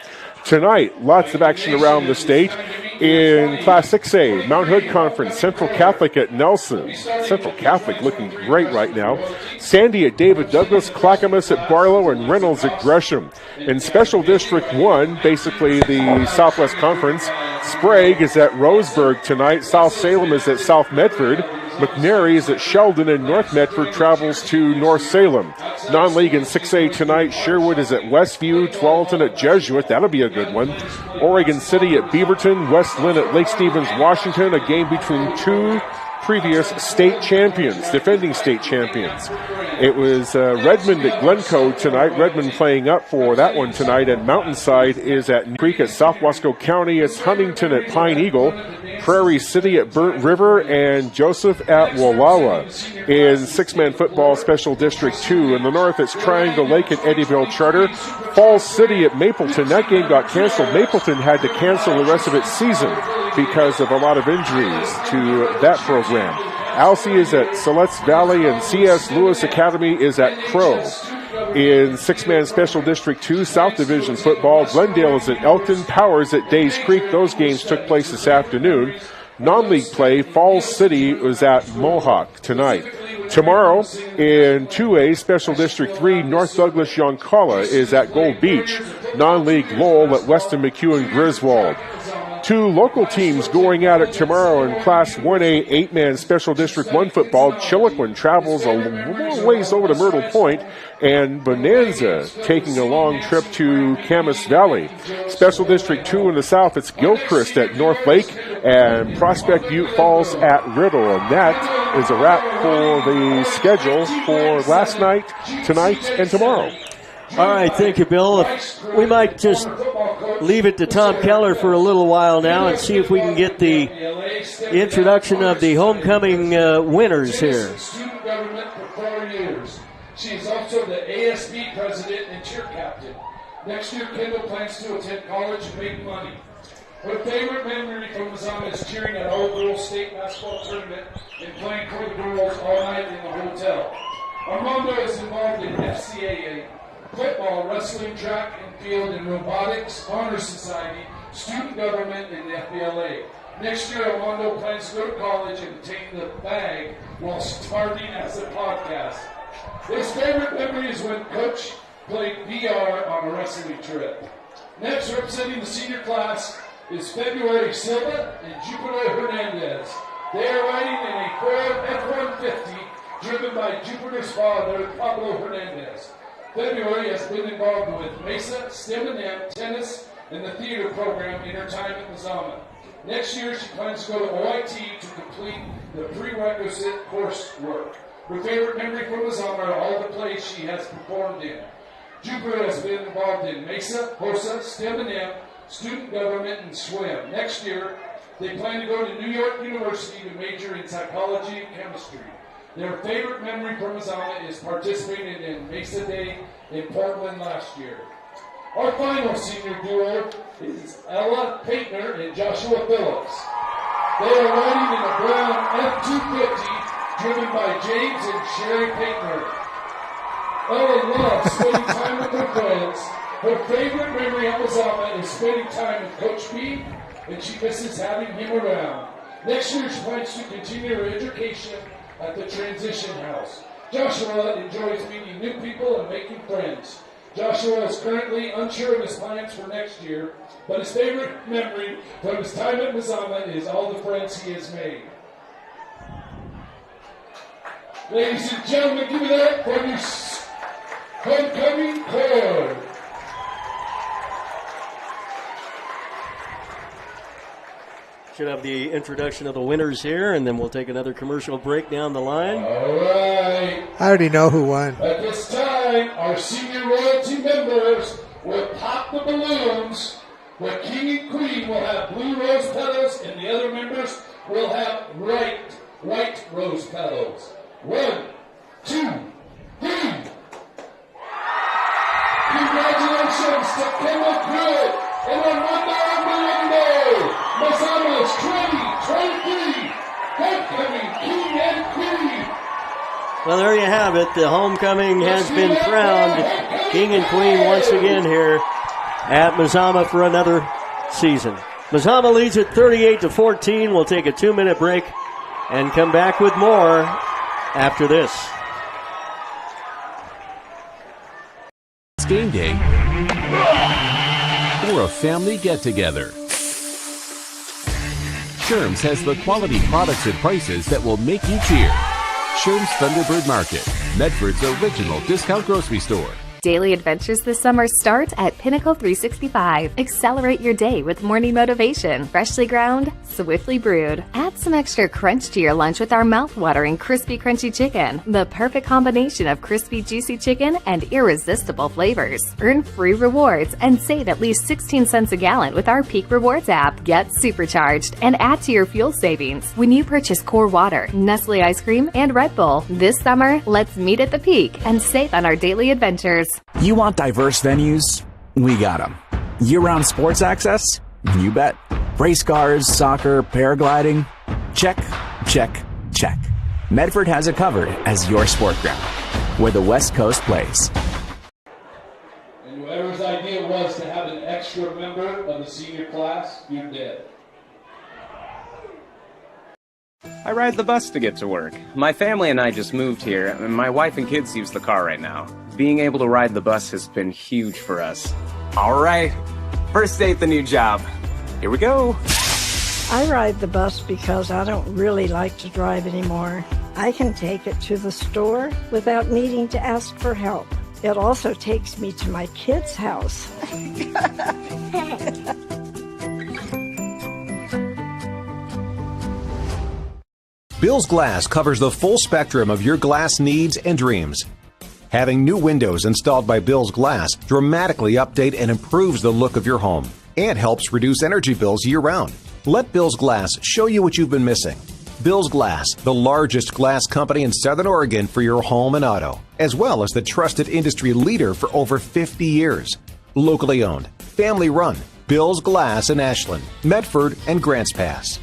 Tonight, lots of action around the state. In Class 6A, Mount Hood Conference, Central Catholic at Nelson. Central Catholic looking great right now. Sandy at David Douglas, Clackamas at Barlow, and Reynolds at Gresham. In Special District 1, basically the Southwest Conference, Sprague is at Roseburg tonight. South Salem is at South Medford. McNary is at Sheldon, and North Medford travels to North Salem. Non-league in 6A tonight, Sherwood is at Westview, Tualatin at Jesuit. That'll be a good one. Oregon City at Beaverton, West Lynn at Lake Stevens, Washington. A game between two previous state champions, defending state champions. It was Redmond at Glencoe tonight. Redmond playing up for that one tonight. And Mountainside is at New Creek at South Wasco County. It's Huntington at Pine Eagle. Prairie City at Burnt River, and Joseph at Wawawa. In six-man football, Special District 2. In the north, it's Triangle Lake at Eddyville Charter. Falls City at Mapleton. That game got canceled. Mapleton had to cancel the rest of its season because of a lot of injuries to that program. Alcee is at Siletz Valley, and C.S. Lewis Academy is at Crow. In six-man Special District 2, South Division football, Glendale is at Elkton, Powers at Days Creek. Those games took place this afternoon. Non-league play, Falls City was at Mohawk tonight. Tomorrow in 2A, Special District 3, North Douglas Yoncalla is at Gold Beach. Non-league Lowell at Weston McEwen Griswold. Two local teams going at it tomorrow in Class 1A 8-man Special District 1 football. Chiloquin travels a long ways over to Myrtle Point, and Bonanza taking a long trip to Camas Valley. Special District 2 in the south, it's Gilchrist at North Lake, and Prospect Butte Falls at Riddle. And that is a wrap for the schedule for last night, tonight, and tomorrow. All right, thank you, Bill. We might just leave it to Tom Keller for a little while now and see if we can get the introduction of the homecoming winners here. Student government for 4 years. She is also the ASB president and cheer captain. Next year, Kendall plans to attend college and make money. Her favorite memory from Mazama is cheering at all-girls state basketball tournament and playing for the girls all night in the hotel. Armando is involved in FCAA, football, wrestling, track and field, and robotics, honor society, student government, and the FBLA. Next year, Armando plans to go to college and obtain the bag while starting as a podcast. His favorite memory is when Coach played VR on a wrestling trip. Next, representing the senior class is February Silva and Jupiter Hernandez. They are riding in a Ford F-150 driven by Jupiter's father, Pablo Hernandez. February has been involved with Mesa, STEM and M, tennis, and the theater program in her time at Mazama. Next year, she plans to go to OIT to complete the prerequisite coursework. Her favorite memory from Mazama are all the plays she has performed in. Jupiter has been involved in Mesa, HOSA, STEM and M, student government, and swim. Next year, they plan to go to New York University to major in psychology and chemistry. Their favorite memory from Mazama is participating in Mesa Day in Portland last year. Our final senior duo is Ella Paintner and Joshua Phillips. They are riding in a brown F-250 driven by James and Sherry Paintner. Ella loves spending time with her friends. Her favorite memory of Mazama is spending time with Coach B, and she misses having him around. Next year, she plans to continue her education at the Transition House. Joshua enjoys meeting new people and making friends. Joshua is currently unsure of his plans for next year, but his favorite memory from his time at Mazama is all the friends he has made. Ladies and gentlemen, give it up for your homecoming corps. Should have the introduction of the winners here, and then we'll take another commercial break down the line. All right. I already know who won. At this time, our senior royalty members will pop the balloons. The king and queen will have blue rose petals, and the other members will have white rose petals. 1, 2, 3. Congratulations to Kendall Pruitt and Armando Armando. Mazama's 2023 homecoming king and queen. Well, there you have it. The homecoming has been crowned king and queen once again here at Mazama for another season. Mazama leads at 38-14. We'll take a 2-minute break and come back with more after this. It's game day or a family get-together. Sherm's has the quality products and prices that will make you cheer. Sherm's Thunderbird Market, Medford's original discount grocery store. Daily adventures this summer start at Pinnacle 365. Accelerate your day with morning motivation. Freshly ground, swiftly brewed. Add some extra crunch to your lunch with our mouth-watering crispy crunchy chicken. The perfect combination of crispy juicy chicken and irresistible flavors. Earn free rewards and save at least 16 cents a gallon with our Peak Rewards app. Get supercharged and add to your fuel savings when you purchase Core Water, Nestle ice cream, and Red Bull. This summer, let's meet at the Peak and save on our daily adventures. You want diverse venues? We got them. Year-round sports access? You bet. Race cars, soccer, paragliding? Check, check, check. Medford has it covered as your sport ground, where the West Coast plays. And whoever's idea was to have an extra member of the senior class, you did. I ride the bus to get to work. My family and I just moved here, and my wife and kids use the car right now. Being able to ride the bus has been huge for us. All right, first day at the new job. Here we go. I ride the bus because I don't really like to drive anymore. I can take it to the store without needing to ask for help. It also takes me to my kids' house. Bill's Glass covers the full spectrum of your glass needs and dreams. Having new windows installed by Bill's Glass dramatically update and improves the look of your home and helps reduce energy bills year-round. Let Bill's Glass show you what you've been missing. Bill's Glass, the largest glass company in Southern Oregon for your home and auto, as well as the trusted industry leader for over 50 years. Locally owned, family run, Bill's Glass in Ashland, Medford, and Grants Pass.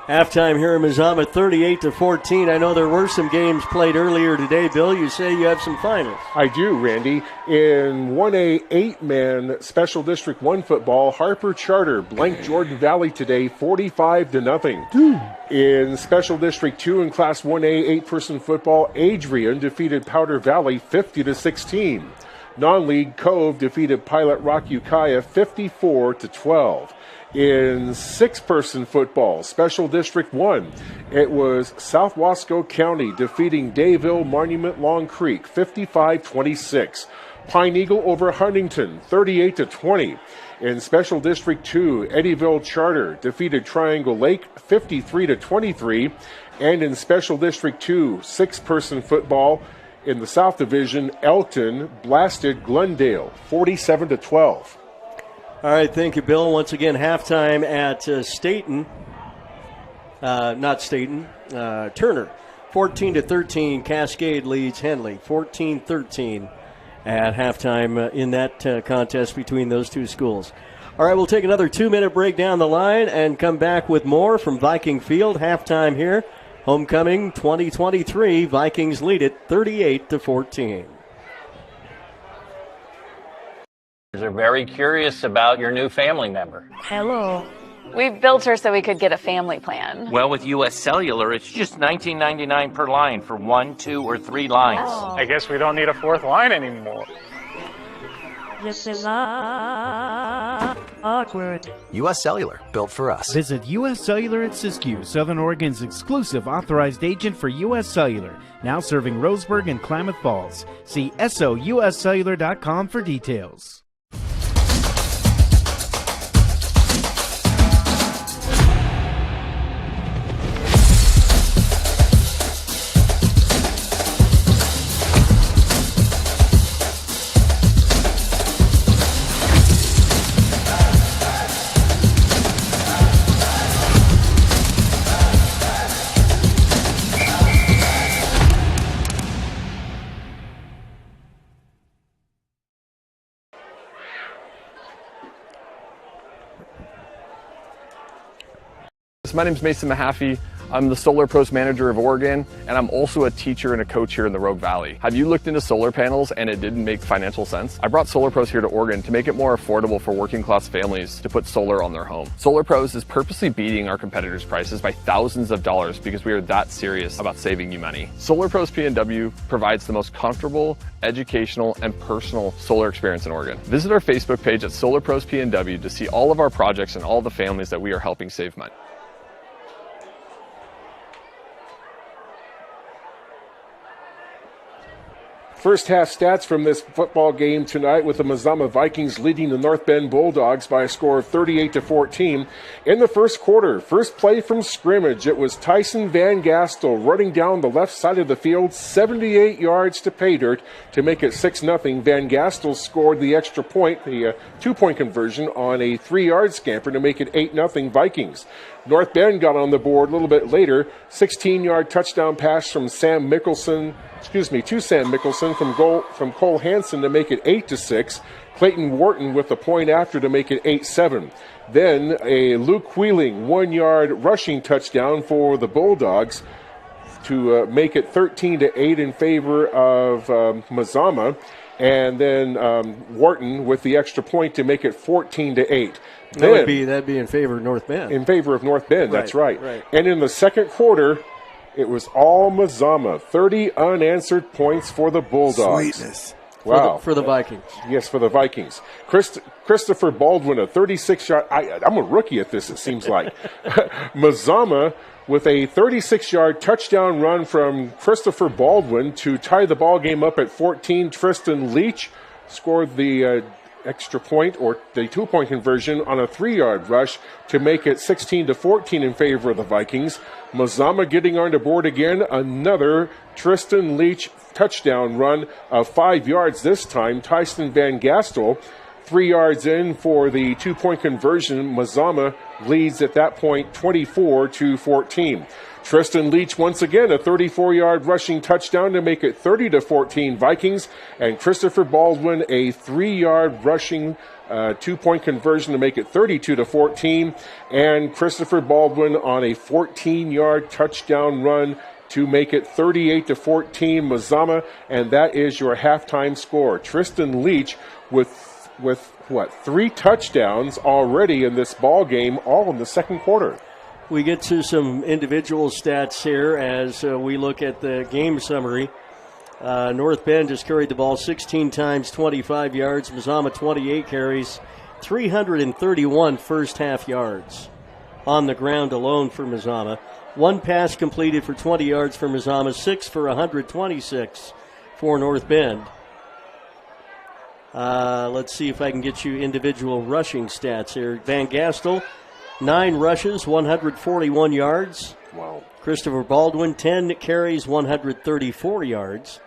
Halftime here in Mazama, 38-14. I know there were some games played earlier today. Bill, you say you have some finals. I do, Randy. In 1A 8-man Special District 1 football, Harper Charter blanked Jordan Valley today 45-0. In Special District 2 in Class 1A 8-person football, Adrian defeated Powder Valley 50-16. Non-league Cove defeated Pilot Rock Ukiah 54-12. In 6-person football, Special District 1, it was South Wasco County defeating Dayville Monument Long Creek 55-26. Pine Eagle over Huntington 38-20. In Special District 2, Eddyville Charter defeated Triangle Lake 53-23. And in Special District 2, 6-person football in the South Division, Elton blasted Glendale 47-12. All right, thank you, Bill. Once again, halftime at Turner. 14-13, Cascade leads Henley. 14-13 at halftime in that contest between those two schools. All right, we'll take another 2-minute break down the line and come back with more from Viking Field. Halftime here. Homecoming 2023. Vikings lead it 38-14. Are very curious about your new family member. Hello. We built her so we could get a family plan. Well, with U.S. Cellular, it's just $19.99 per line for 1, 2, or 3 lines. Oh. I guess we don't need a 4th line anymore. This is awkward. U.S. Cellular, built for us. Visit U.S. Cellular at Siskiyou, Southern Oregon's exclusive authorized agent for U.S. Cellular, now serving Roseburg and Klamath Falls. See SOUScellular.com for details. My name is Mason Mahaffey. I'm the Solar Pros Manager of Oregon, and I'm also a teacher and a coach here in the Rogue Valley. Have you looked into solar panels and it didn't make financial sense? I brought Solar Pros here to Oregon to make it more affordable for working class families to put solar on their home. Solar Pros is purposely beating our competitors' prices by thousands of dollars because we are that serious about saving you money. Solar Pros PNW provides the most comfortable, educational, and personal solar experience in Oregon. Visit our Facebook page at Solar Pros PNW to see all of our projects and all the families that we are helping save money. First half stats from this football game tonight, with the Mazama Vikings leading the North Bend Bulldogs by a score of 38-14. In the first quarter, first play from scrimmage, it was Tyson Van Gastel running down the left side of the field, 78 yards to pay dirt to make it 6-0. Van Gastel scored the extra point, the 2-point conversion on a 3-yard scamper to make it 8-0 Vikings. North Bend got on the board a little bit later, 16-yard touchdown pass from Sam Mickelson from Cole Hansen to make it 8-6. Clayton Wharton with the point after to make it 8-7. Then a Luke Wheeling 1-yard rushing touchdown for the Bulldogs to make it 13-8 in favor of Mazama. And then Wharton with the extra point to make it 14-8. That'd be in favor of North Bend. In favor of North Bend, that's right. And in the second quarter, it was all Mazama. 30 unanswered points for the Bulldogs. Sweetness. Wow. For the Vikings. Yes, for the Vikings. Christopher Baldwin, a 36-yard. I'm a rookie at this, it seems like. Mazama with a 36-yard touchdown run from Christopher Baldwin to tie the ball game up at 14. Tristan Leach scored the extra point, or the 2-point conversion, on a 3-yard rush to make it 16-14 in favor of the Vikings. Mazama getting on the board again, another Tristan Leach touchdown run of 5 yards this time. Tyson Van Gastel 3 yards in for the 2-point conversion. Mazama leads at that point 24-14. Tristan Leach once again a 34-yard rushing touchdown to make it 30-14 Vikings, and Christopher Baldwin a 3-yard rushing 2-point conversion to make it 32-14, and Christopher Baldwin on a 14-yard touchdown run to make it 38-14 Mazama, and that is your halftime score. Tristan Leach with 3 touchdowns already in this ball game, all in the second quarter. We get to some individual stats here as we look at the game summary. North Bend just carried the ball 16 times, 25 yards. Mazama 28 carries, 331 first half yards on the ground alone for Mazama. 1 pass completed for 20 yards for Mazama, 6 for 126 for North Bend. Let's see if I can get you individual rushing stats here. Van Gastel, 9 rushes, 141 yards. Wow. Christopher Baldwin, 10 carries, 134 yards.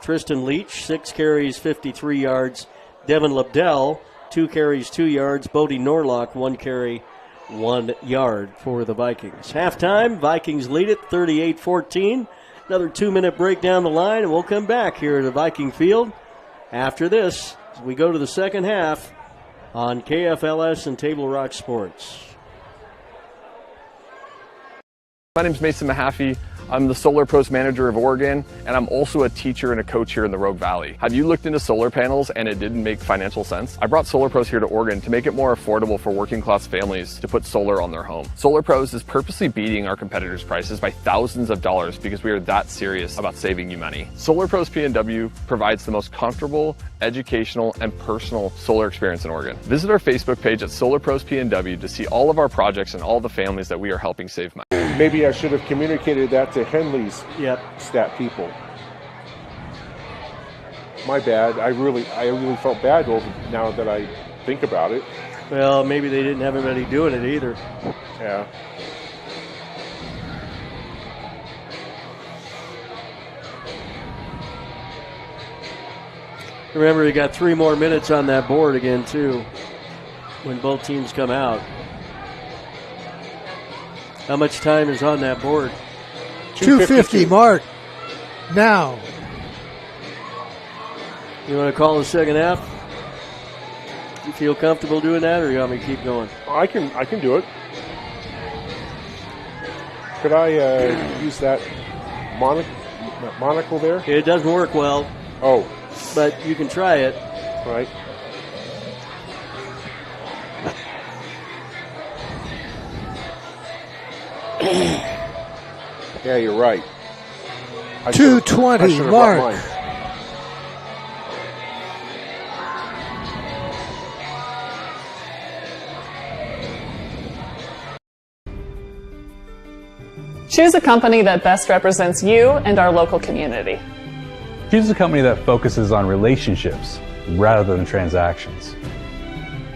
Tristan Leach, 6 carries, 53 yards. Devin Lebdell, 2 carries, 2 yards. Bodie Norlock, 1 carry, 1 yard for the Vikings. Halftime, Vikings lead it 38-14. Another 2-minute break down the line, and we'll come back here to Viking Field after this as we go to the second half on KFLS and Table Rock Sports. My name is Mason Mahaffey. I'm the Solar Pros Manager of Oregon, and I'm also a teacher and a coach here in the Rogue Valley. Have you looked into solar panels and it didn't make financial sense? I brought Solar Pros here to Oregon to make it more affordable for working class families to put solar on their home. Solar Pros is purposely beating our competitors' prices by thousands of dollars because we are that serious about saving you money. Solar Pros PNW provides the most comfortable, educational, and personal solar experience in Oregon. Visit our Facebook page at Solar Pros PNW to see all of our projects and all the families that we are helping save money. Maybe I should have communicated that to Henley's stat people. My bad. I really felt bad now that I think about it. Well, maybe they didn't have anybody doing it either. Yeah. Remember, you got 3 more minutes on that board again, too, when both teams come out. How much time is on that board? 2:50 mark now. You want to call the second half? You feel comfortable doing that, or you want me to keep going? I can do it. Could I use that monocle there? It doesn't work well. Oh. But you can try it. Right. Yeah, you're right. 2:20 mark. Choose a company that best represents you and our local community. Choose a company that focuses on relationships rather than transactions.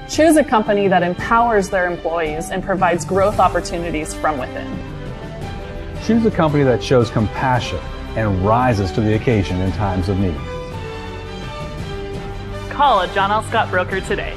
Choose a company that empowers their employees and provides growth opportunities from within. Choose a company that shows compassion and rises to the occasion in times of need. Call a John L. Scott broker today.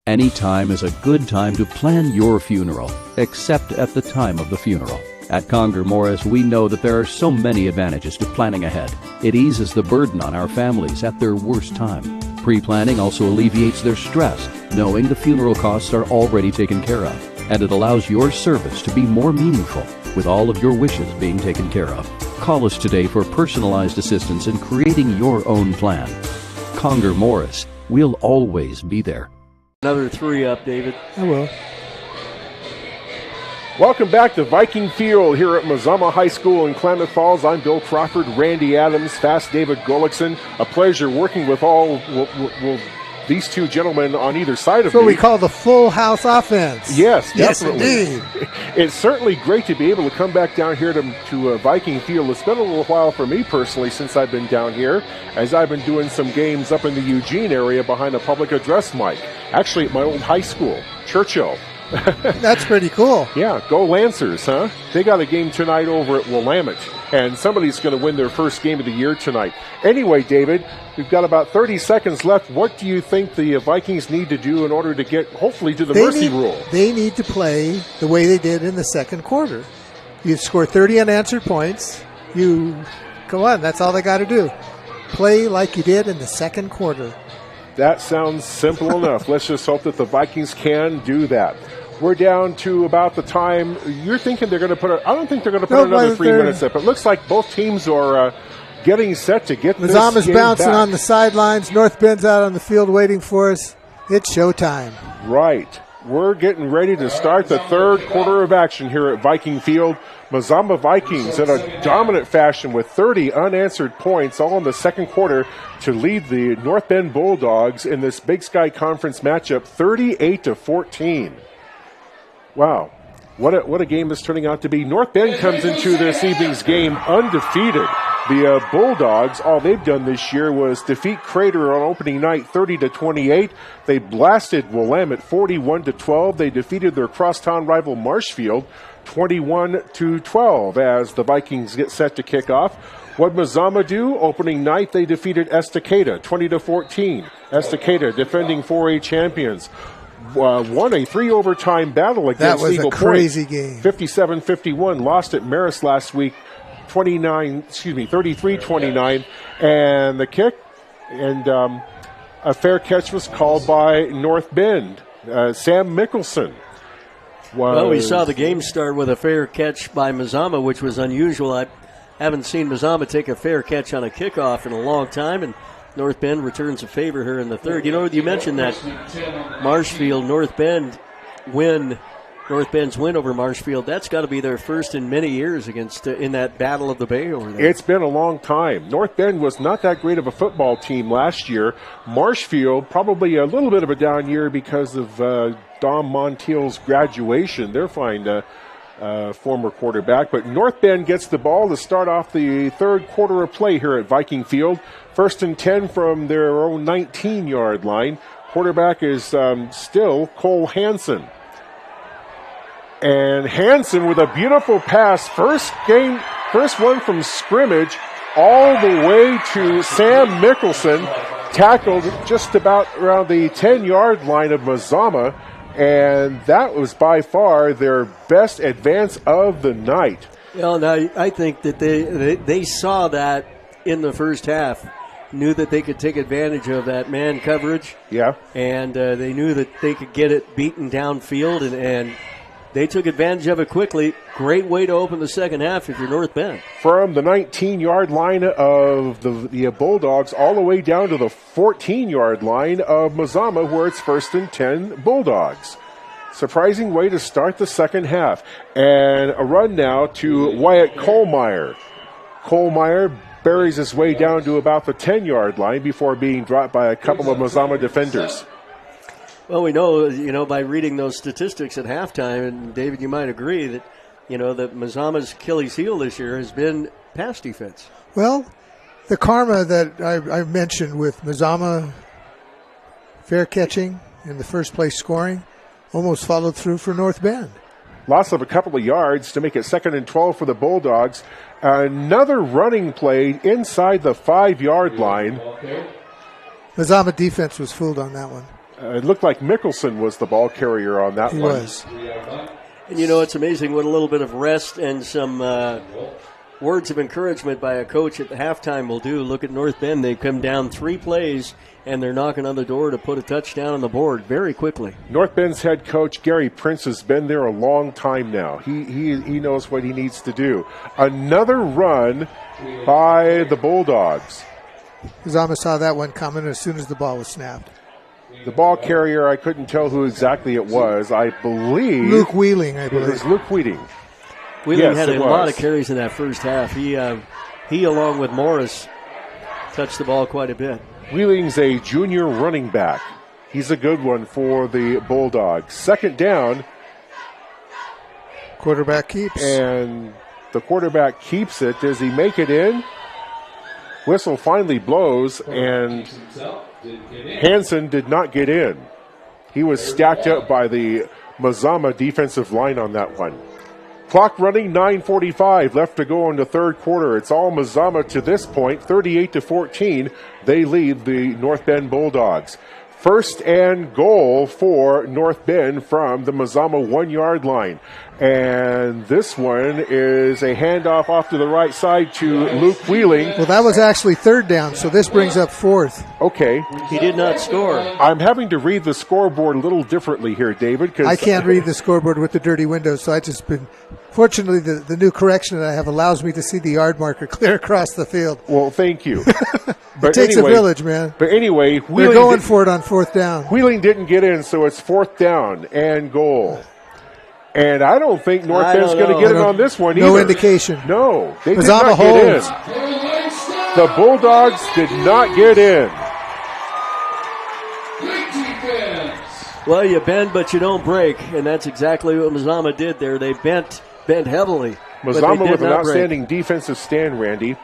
Any time is a good time to plan your funeral, except at the time of the funeral. At Conger Morris, we know that there are so many advantages to planning ahead. It eases the burden on our families at their worst time. Pre-planning also alleviates their stress, knowing the funeral costs are already taken care of. And it allows your service to be more meaningful, with all of your wishes being taken care of. Call us today for personalized assistance in creating your own plan. Conger Morris, we'll always be there. Another 3 up, David. I will. Welcome back to Viking Field here at Mazama High School in Klamath Falls. I'm Bill Crawford, Randy Adams, Fast David Gullickson. A pleasure working with all these two gentlemen on either side of me. So we call the full house offense. Yes, definitely. Yes, indeed. It's certainly great to be able to come back down here to Viking Field. It's been a little while for me personally since I've been down here, as I've been doing some games up in the Eugene area behind a public address mic. Actually, at my old high school, Churchill. That's pretty cool. Yeah, go Lancers, huh? They got a game tonight over at Willamette, and somebody's going to win their first game of the year tonight. Anyway, David, we've got about 30 seconds left. What do you think the Vikings need to do in order to get, hopefully, to the mercy rule? They need to play the way they did in the second quarter. You score 30 unanswered points. Come on, that's all they got to do. Play like you did in the second quarter. That sounds simple enough. Let's just hope that the Vikings can do that. We're down to about the time. You're thinking they're going to put I don't think they're going to put another 3 minutes up. It looks like both teams are getting set to get this game Mazama's bouncing back on the sidelines. North Bend's out on the field waiting for us. It's showtime. Right. We're getting ready to start the third quarter of action here at Viking Field. Mazama Vikings in a dominant fashion with 30 unanswered points all in the second quarter to lead the North Bend Bulldogs in this Big Sky Conference matchup 38-14. Wow. What a game this turning out to be. North Bend comes into this evening's game undefeated. The Bulldogs, all they've done this year was defeat Crater on opening night 30-28. They blasted Willamette 41-12. They defeated their crosstown rival Marshfield 21-12 as the Vikings get set to kick off. What Mazama do? Opening night, they defeated Estacada 20-14. Estacada, defending 4A champions, won a 3-overtime battle against Eagle Point. That was a crazy game. 57-51, lost at Marist last week, 33-29. And the kick and a fair catch was called by North Bend. Sam Mickelson. Well, we saw the game start with a fair catch by Mazama, which was unusual. I haven't seen Mazama take a fair catch on a kickoff in a long time, and North Bend returns a favor here in the third. You know, you mentioned that Marshfield, North Bend's win over Marshfield. That's got to be their first in many years against in that Battle of the Bay over there. It's been a long time. North Bend was not that great of a football team last year. Marshfield, probably a little bit of a down year because of Dom Montiel's graduation. They're fine. Former quarterback, but North Bend gets the ball to start off the third quarter of play here at Viking Field. 1st and 10 from their own 19-yard line. Quarterback is still Cole Hansen. And Hansen with a beautiful pass. First one from scrimmage all the way to Sam Mickelson. Tackled just about around the 10-yard line of Mazama. And that was by far their best advance of the night. Well, now I think that they saw that in the first half, knew that they could take advantage of that man coverage. Yeah. And they knew that they could get it beaten downfield, and they took advantage of it quickly. Great way to open the second half if you're North Bend. From the 19-yard line of the Bulldogs all the way down to the 14-yard line of Mazama, where it's 1st and 10 Bulldogs. Surprising way to start the second half. And a run now to Wyatt Kohlmeyer. Kohlmeyer buries his way down to about the 10-yard line before being dropped by a couple of Mazama defenders. Well, we know, by reading those statistics at halftime, and David, you might agree that, that Mazama's Achilles heel this year has been pass defense. Well, the karma that I mentioned with Mazama fair catching and the first place scoring almost followed through for North Bend. Loss of a couple of yards to make it 2nd and 12 for the Bulldogs. Another running play inside the 5-yard line. Mazama defense was fooled on that one. It looked like Mickelson was the ball carrier on that one. He was. And it's amazing what a little bit of rest and some words of encouragement by a coach at the halftime will do. Look at North Bend. They've come down 3 plays, and they're knocking on the door to put a touchdown on the board very quickly. North Bend's head coach, Gary Prince, has been there a long time now. He knows what he needs to do. Another run by the Bulldogs. Mazama saw that one coming as soon as the ball was snapped. The ball carrier, I couldn't tell who exactly it was. I believe Luke Wheeling, It was Luke Wheeling. Wheeling had a lot of carries in that first half. He along with Morris, touched the ball quite a bit. Wheeling's a junior running back. He's a good one for the Bulldogs. 2nd down. Quarterback keeps. And the quarterback keeps it. Does he make it in? Whistle finally blows, and Hansen did not get in. He was stacked up by the Mazama defensive line on that one. Clock running, 9:45 left to go in the third quarter. It's all Mazama to this point, 38-14. They lead the North Bend Bulldogs. 1st and goal for North Bend from the Mazama 1-yard line. And this one is a handoff off to the right side to Luke Wheeling. Well, that was actually 3rd down, so this brings up 4th. Okay. He did not score. I'm having to read the scoreboard a little differently here, David. I can't read the scoreboard with the dirty windows, so I just been... Fortunately, the new correction that I have allows me to see the yard marker clear across the field. Well, thank you. It takes a village, man. But anyway, They're going for it on 4th down. Wheeling didn't get in, so it's 4th down and goal. And I don't think North Bend's going to get it on this one either. No indication. No, they did Mazama not holds. get in. The Bulldogs did not get in. Well, you bend, but you don't break, and that's exactly what Mazama did there. They bent heavily. Mazama with an outstanding defensive stand, Randy.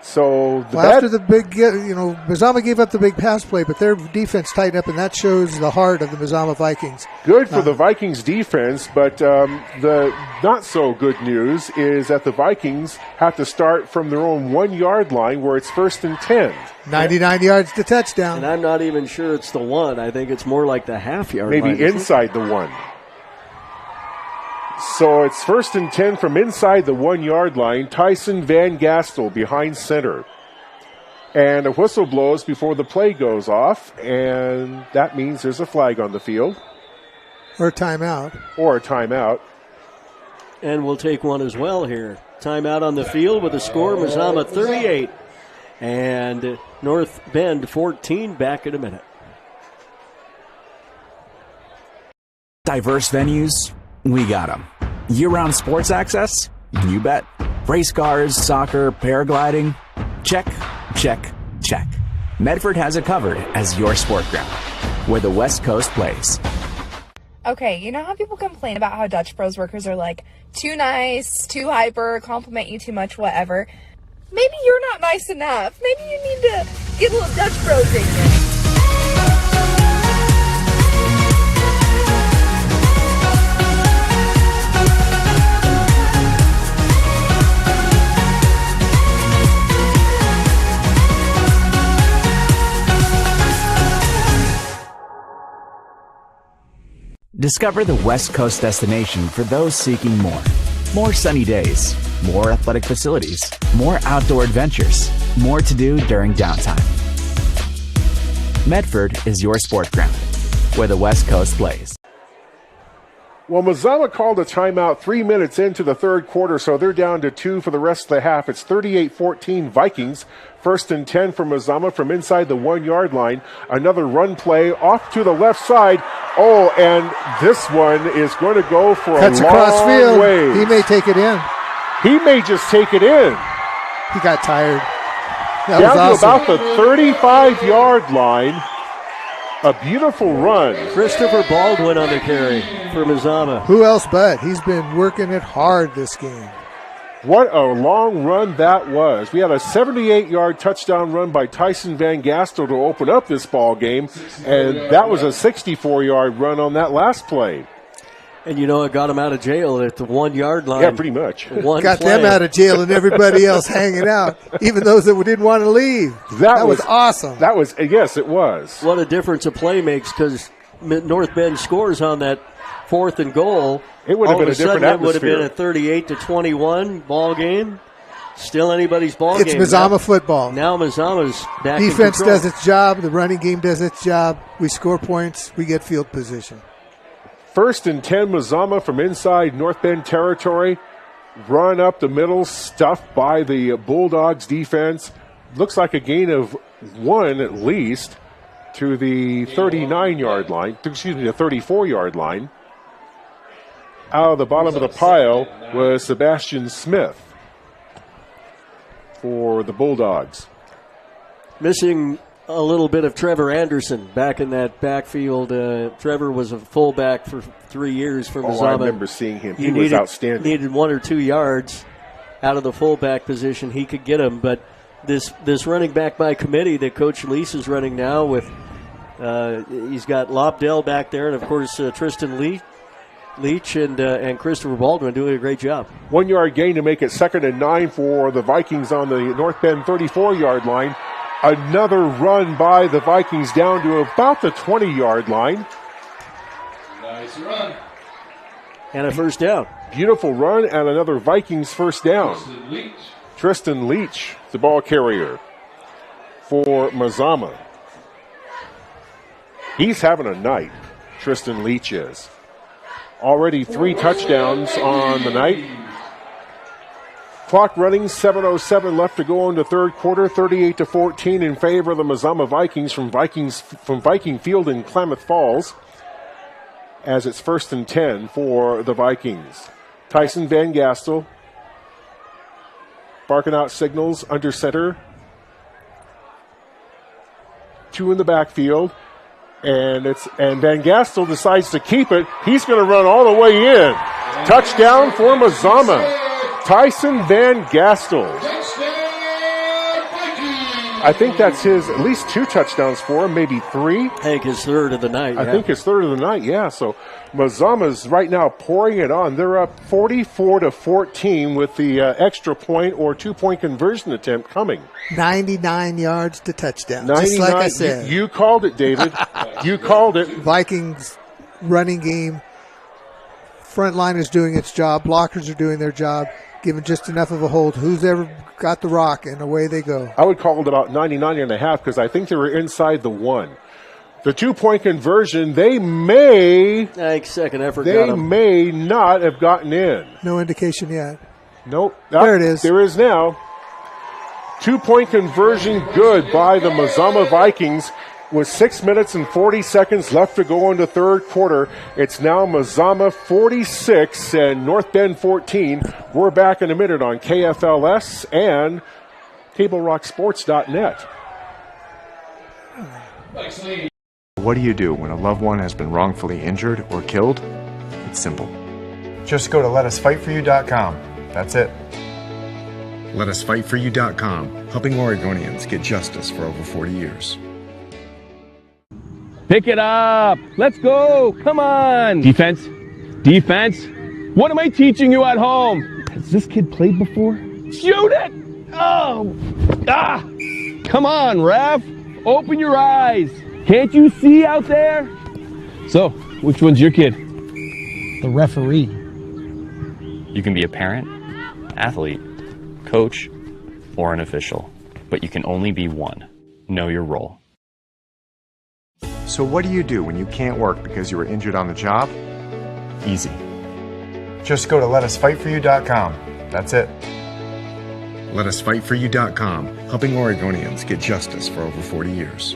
So after the big, Mazama gave up the big pass play, but their defense tightened up, and that shows the heart of the Mazama Vikings. Good for the Vikings defense, but the not so good news is that the Vikings have to start from their own 1 yard line where it's 1st and 10. 99 yards to touchdown. And I'm not even sure it's the 1. I think it's more like the half-yard line. Maybe inside the 1. So it's 1st and 10 from inside the 1 yard line. Tyson Van Gastel behind center. And a whistle blows before the play goes off, and that means there's a flag on the field. Or a timeout. And we'll take one as well here. Timeout on the field with a score, Mazama 38 and North Bend 14. Back in a minute. Diverse venues, we got them. Year-round sports access? You bet. Race cars, soccer, paragliding? Check, check, check. Medford has it covered as your sport ground, where the West Coast plays. Okay, you know how people complain about how Dutch Bros workers are like too nice, too hyper, compliment you too much, whatever? Maybe you're not nice enough. Maybe you need to get a little Dutch Bros in you. Discover the West Coast destination for those seeking more. More sunny days, more athletic facilities, more outdoor adventures, more to do during downtime. Medford is your sport ground, where the West Coast plays. Well, Mazama called a timeout 3 minutes into the third quarter, so they're down to 2 for the rest of the half. It's 38-14 Vikings. 1st and 10 for Mazama from inside the 1 yard line. Another run play off to the left side. Oh, and this one is going to go for Cuts a long across field. ways. He may take it in. He may just take it in. He got tired. That Down was to awesome. about the 35-yard line. A beautiful run. Christopher Baldwin on the carry for Mazama. Who else but? He's been working it hard this game. What a long run that was. We had a 78-yard touchdown run by Tyson Van Gastel to open up this ball game, and that was a 64-yard run on that last play. And it got him out of jail at the 1 yard line. Yeah, pretty much. Got them out of jail and everybody else hanging out, even those that didn't want to leave. That was awesome. That was, yes, it was. What a difference a play makes, because North Bend scores on that 4th and goal. It would have been a different atmosphere. It would have been a 38-21 ball game. Still anybody's ball game. It's Mazama football. Now Mazama's back Defense in control. does its job. The running game does its job. We score points. We get field position. 1st and 10 Mazama from inside North Bend territory. Run up the middle, stuffed by the Bulldogs defense. Looks like a gain of 1 at least to the 39-yard line. Excuse me, the 34-yard line. Out of the bottom of the pile was Sebastian Smith for the Bulldogs. Missing a little bit of Trevor Anderson back in that backfield. Trevor was a fullback for 3 years for Mazama. I remember seeing him. He was outstanding. Needed 1 or 2 yards out of the fullback position. He could get him, but this running back by committee that Coach Lease is running now with, he's got Lobdell back there, and of course Tristan Leach and Christopher Baldwin doing a great job. 1 yard gain to make it 2nd and 9 for the Vikings on the North Bend 34-yard line. Another run by the Vikings down to about the 20-yard line. Nice run. And a first down. Beautiful run and another Vikings first down. Tristan Leach, the ball carrier for Mazama. He's having a night, Tristan Leach is. Already 3 touchdowns on the night. Clock running, 7:07 left to go in the third quarter, 38-14 in favor of the Mazama Vikings from Viking Field in Klamath Falls, as it's 1st and 10 for the Vikings. Tyson Van Gastel barking out signals under center. 2 in the backfield, and Van Gastel decides to keep it. He's going to run all the way in. Touchdown for Mazama. Tyson Van Gastel. I think that's his at least 2 touchdowns for him, maybe 3. I think his third of the night. I think his third of the night, yeah. So Mazama's right now pouring it on. They're up 44-14 with the extra point or 2-point conversion attempt coming. 99 yards to touchdown. Just like I said. You called it, David. You called it. Vikings running game. Front line is doing its job. Blockers are doing their job. Giving just enough of a hold. Who's ever got the rock, and away they go. I would call it about 99.5 because I think they were inside the 1. The 2-point conversion, they may... second effort They may not have gotten in. No indication yet. Nope. There it is. There is now. 2-point conversion good by the Mazama Vikings. With 6 minutes and 40 seconds left to go in the third quarter, it's now Mazama 46 and North Bend 14. We're back in a minute on KFLS and TableRockSports.net. What do you do when a loved one has been wrongfully injured or killed? It's simple. Just go to LetUsFightForYou.com. That's it. LetUsFightForYou.com, helping Oregonians get justice for over 40 years. Pick it up. Let's go. Come on. Defense. Defense. What am I teaching you at home? Has this kid played before? Shoot it. Oh. Ah. Come on, ref. Open your eyes. Can't you see out there? So, which one's your kid? The referee. You can be a parent, athlete, coach, or an official, but you can only be one. Know your role. So what do you do when you can't work because you were injured on the job? Easy. Just go to LetUsFightForYou.com. That's it. LetUsFightForYou.com, helping Oregonians get justice for over 40 years.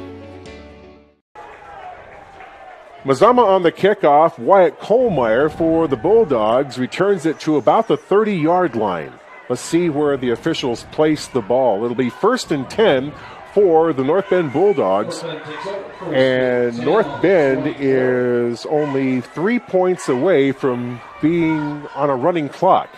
Mazama on the kickoff. Wyatt Kohlmeyer for the Bulldogs returns it to about the 30-yard line. Let's see where the officials place the ball. It'll be 1st and 10 for the North Bend Bulldogs. And North Bend is only 3 points away from being on a running clock.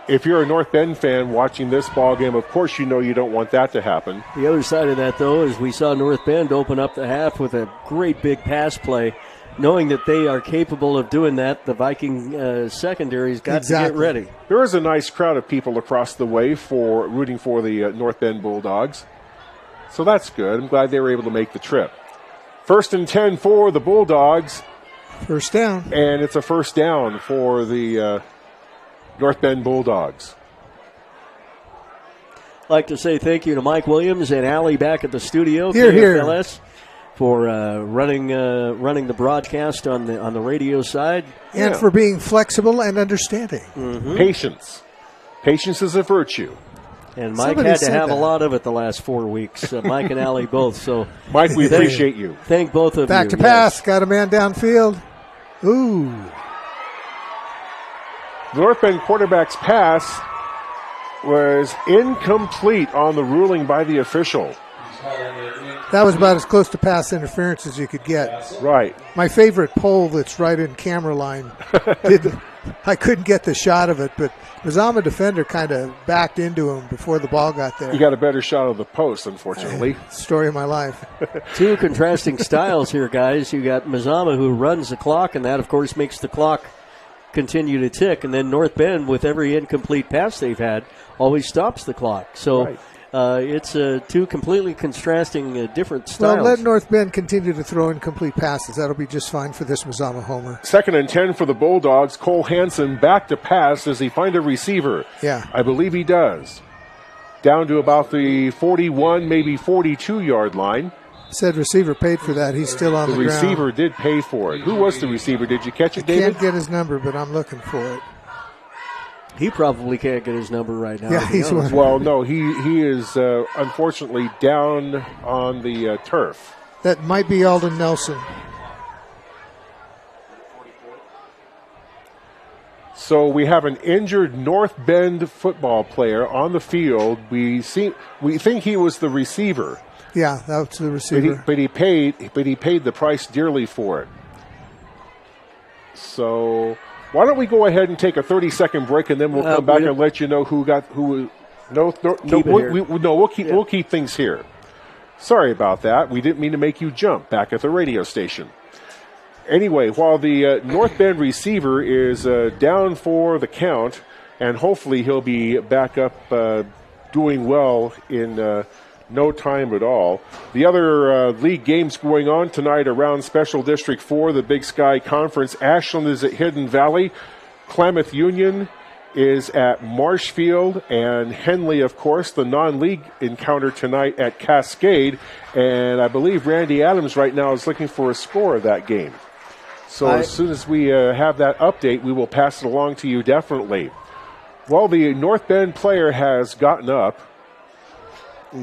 If you're a North Bend fan watching this ball game, of course you know you don't want that to happen. The other side of that, though, is we saw North Bend open up the half with a great big pass play. Knowing that they are capable of doing that, the Viking secondary's got to get ready. There is a nice crowd of people across the way for rooting for the North Bend Bulldogs. So that's good. I'm glad they were able to make the trip. 1st and 10 for the Bulldogs. First down. And it's a first down for the North Bend Bulldogs. I'd like to say thank you to Mike Williams and Allie back at the studio. Here, KFLS, for running the broadcast on the radio side. And for being flexible and understanding. Mm-hmm. Patience. Patience is a virtue. And Mike had to have a lot of it the last 4 weeks. Mike and Allie both. So, Mike, we appreciate you. Thank both of you. Back to pass. Got a man downfield. Ooh. The North Bend quarterback's pass was incomplete on the ruling by the official. That was about as close to pass interference as you could get. Right. My favorite pole that's right in camera line. I couldn't get the shot of it, but Mazama defender kind of backed into him before the ball got there. You got a better shot of the post, unfortunately. Story of my life. Two contrasting styles here, guys. You got Mazama who runs the clock, and that, of course, makes the clock continue to tick. And then North Bend, with every incomplete pass they've had, always stops the clock. So right. It's two completely contrasting different styles. Well, let North Bend continue to throw incomplete passes. That'll be just fine for this Mazama homer. 2nd and 10 for the Bulldogs. Cole Hansen back to pass. Does he find a receiver? Yeah. I believe he does. Down to about the 41, maybe 42-yard line. Said receiver paid for that. He's still on the ground. The receiver did pay for it. Who was the receiver? Did you catch it, David? Can't get his number, but I'm looking for it. He probably can't get his number right now. Yeah, he's one. Well, no, he is unfortunately down on the turf. That might be Alden Nelson. So we have an injured North Bend football player on the field. We think he was the receiver. Yeah, that's the receiver. But he paid the price dearly for it. So why don't we go ahead and take a 30-second break, and then we'll come back and let you know who No, we'll keep things here. Sorry about that. We didn't mean to make you jump back at the radio station. Anyway, while the North Bend receiver is down for the count, and hopefully he'll be back up doing well in no time at all. The other league games going on tonight around Special District 4, the Big Sky Conference. Ashland is at Hidden Valley. Klamath Union is at Marshfield, and Henley, of course, the non-league encounter tonight at Cascade. And I believe Randy Adams right now is looking for a score of that game. So as soon as we have that update, we will pass it along to you definitely. Well, the North Bend player has gotten up.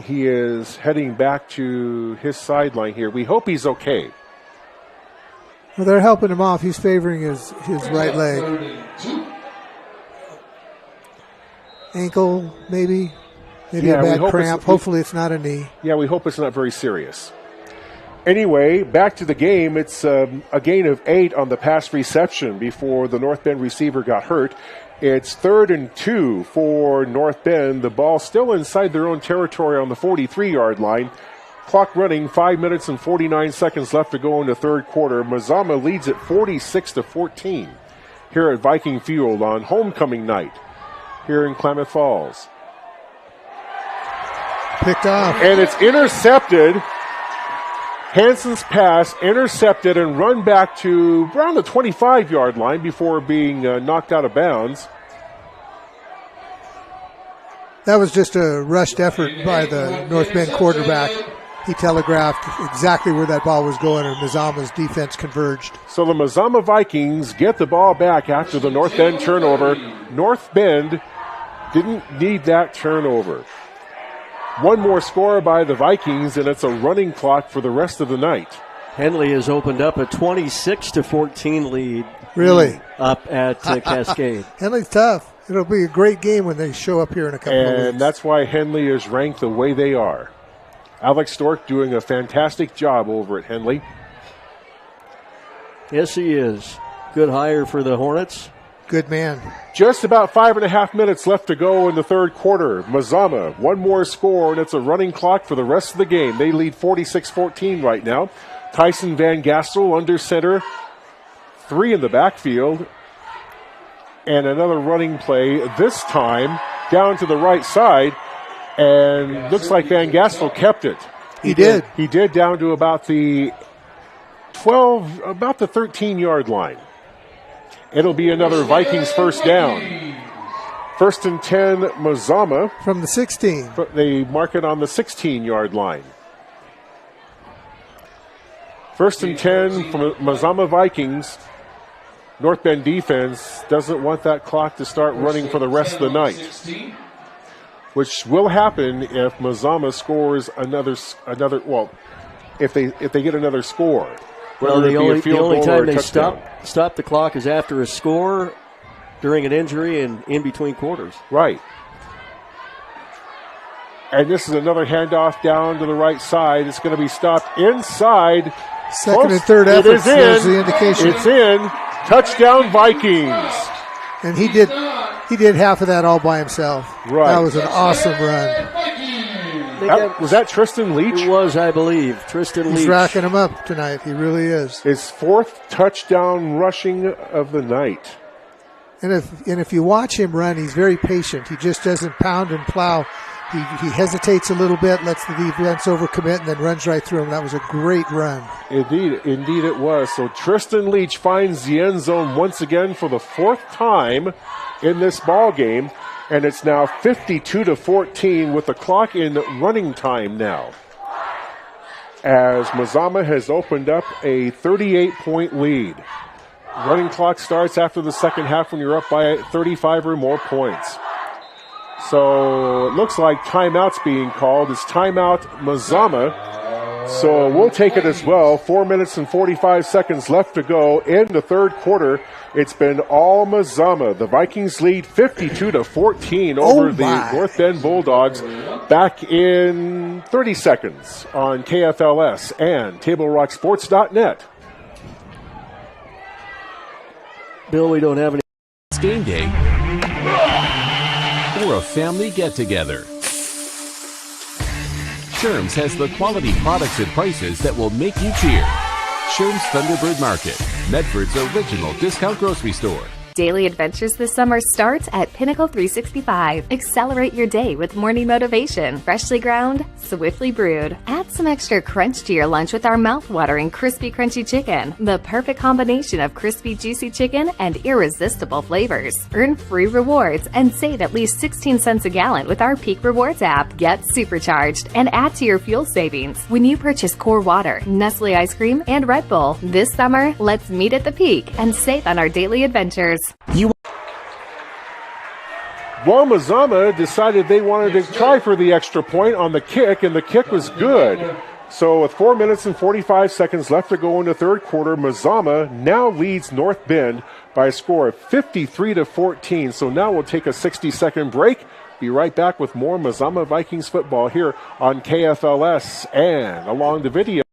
He is heading back to his sideline here. We hope he's okay. Well, they're helping him off. He's favoring his right leg. Ankle, maybe a bad cramp. Hopefully it's not a knee. Yeah, we hope it's not very serious. Anyway, back to the game. It's a gain of 8 on the pass reception before the North Bend receiver got hurt. It's 3rd and 2 for North Bend. The ball still inside their own territory on the 43-yard line. Clock running, 5 minutes and 49 seconds left to go in the third quarter. Mazama leads at 46-14 here at Viking Field on homecoming night here in Klamath Falls. Picked off. And it's intercepted. Hansen's pass intercepted and run back to around the 25-yard line before being knocked out of bounds. That was just a rushed effort by the North Bend quarterback. He telegraphed exactly where that ball was going, and Mazama's defense converged. So the Mazama Vikings get the ball back after the North Bend turnover. North Bend didn't need that turnover. One more score by the Vikings, and it's a running clock for the rest of the night. Henley has opened up a 26-14 lead. Really? Up at Cascade. Henley's tough. It'll be a great game when they show up here in a couple of weeks. And that's why Henley is ranked the way they are. Alex Stork doing a fantastic job over at Henley. Yes, he is. Good hire for the Hornets. Good man. Just about 5.5 minutes left to go in the third quarter. Mazama, one more score, and it's a running clock for the rest of the game. They lead 46-14 right now. Tyson Van Gastel under center. 3 in the backfield. And another running play, this time down to the right side. And looks like Van Gastel kept it. He did. He did down to about the 13-yard line. It'll be another Vikings first down. 1st and 10, Mazama. From the 16. They mark it on the 16-yard line. 1st and 10 from Mazama Vikings. North Bend defense doesn't want that clock to start running for the rest of the night, which will happen if Mazama scores another. Well, if they get another score. Well, the only time they stop the clock is after a score, during an injury, and in between quarters. Right. And this is another handoff down to the right side. It's going to be stopped inside. Second and third efforts. There's the indication. It's in. Touchdown Vikings. And he did half of that all by himself. Right. That was an awesome run. Was that Tristan Leach? It was, I believe. Tristan Leach. He's racking him up tonight. He really is. His 4th touchdown rushing of the night. And if you watch him run, he's very patient. He just doesn't pound and plow. He hesitates a little bit, lets the defense overcommit, and then runs right through him. That was a great run. Indeed it was. So Tristan Leach finds the end zone once again for the 4th time in this ball game. And it's now 52-14 with the clock in running time now, as Mazama has opened up a 38-point lead. Running clock starts after the second half when you're up by 35 or more points. So it looks like timeout's being called. It's timeout Mazama. So we'll take it as well. 4 minutes and 45 seconds left to go in the third quarter. It's been all Mazama. The Vikings lead 52-14 over the North Bend Bulldogs. Back in 30 seconds on KFLS and TableRockSports.net. Bill, we don't have any. Game day. or a family get-together. Sherm's has the quality products and prices that will make you cheer. Sherm's Thunderbird Market, Medford's original discount grocery store. Daily adventures this summer starts at Pinnacle 365. Accelerate your day with morning motivation. Freshly ground, swiftly brewed. Add some extra crunch to your lunch with our mouth-watering crispy crunchy chicken. The perfect combination of crispy juicy chicken and irresistible flavors. Earn free rewards and save at least 16 cents a gallon with our Peak Rewards app. Get supercharged and add to your fuel savings when you purchase Core Water, Nestle Ice Cream, and Red Bull. This summer, let's meet at the Peak and save on our daily adventures. Well, Mazama decided they wanted to try for the extra point on the kick, and the kick was good. So with 4 minutes and 45 seconds left to go in the third quarter, Mazama now leads North Bend by a score of 53-14. So now we'll take a 60-second break. Be right back with more Mazama Vikings football here on KFLS and along the video.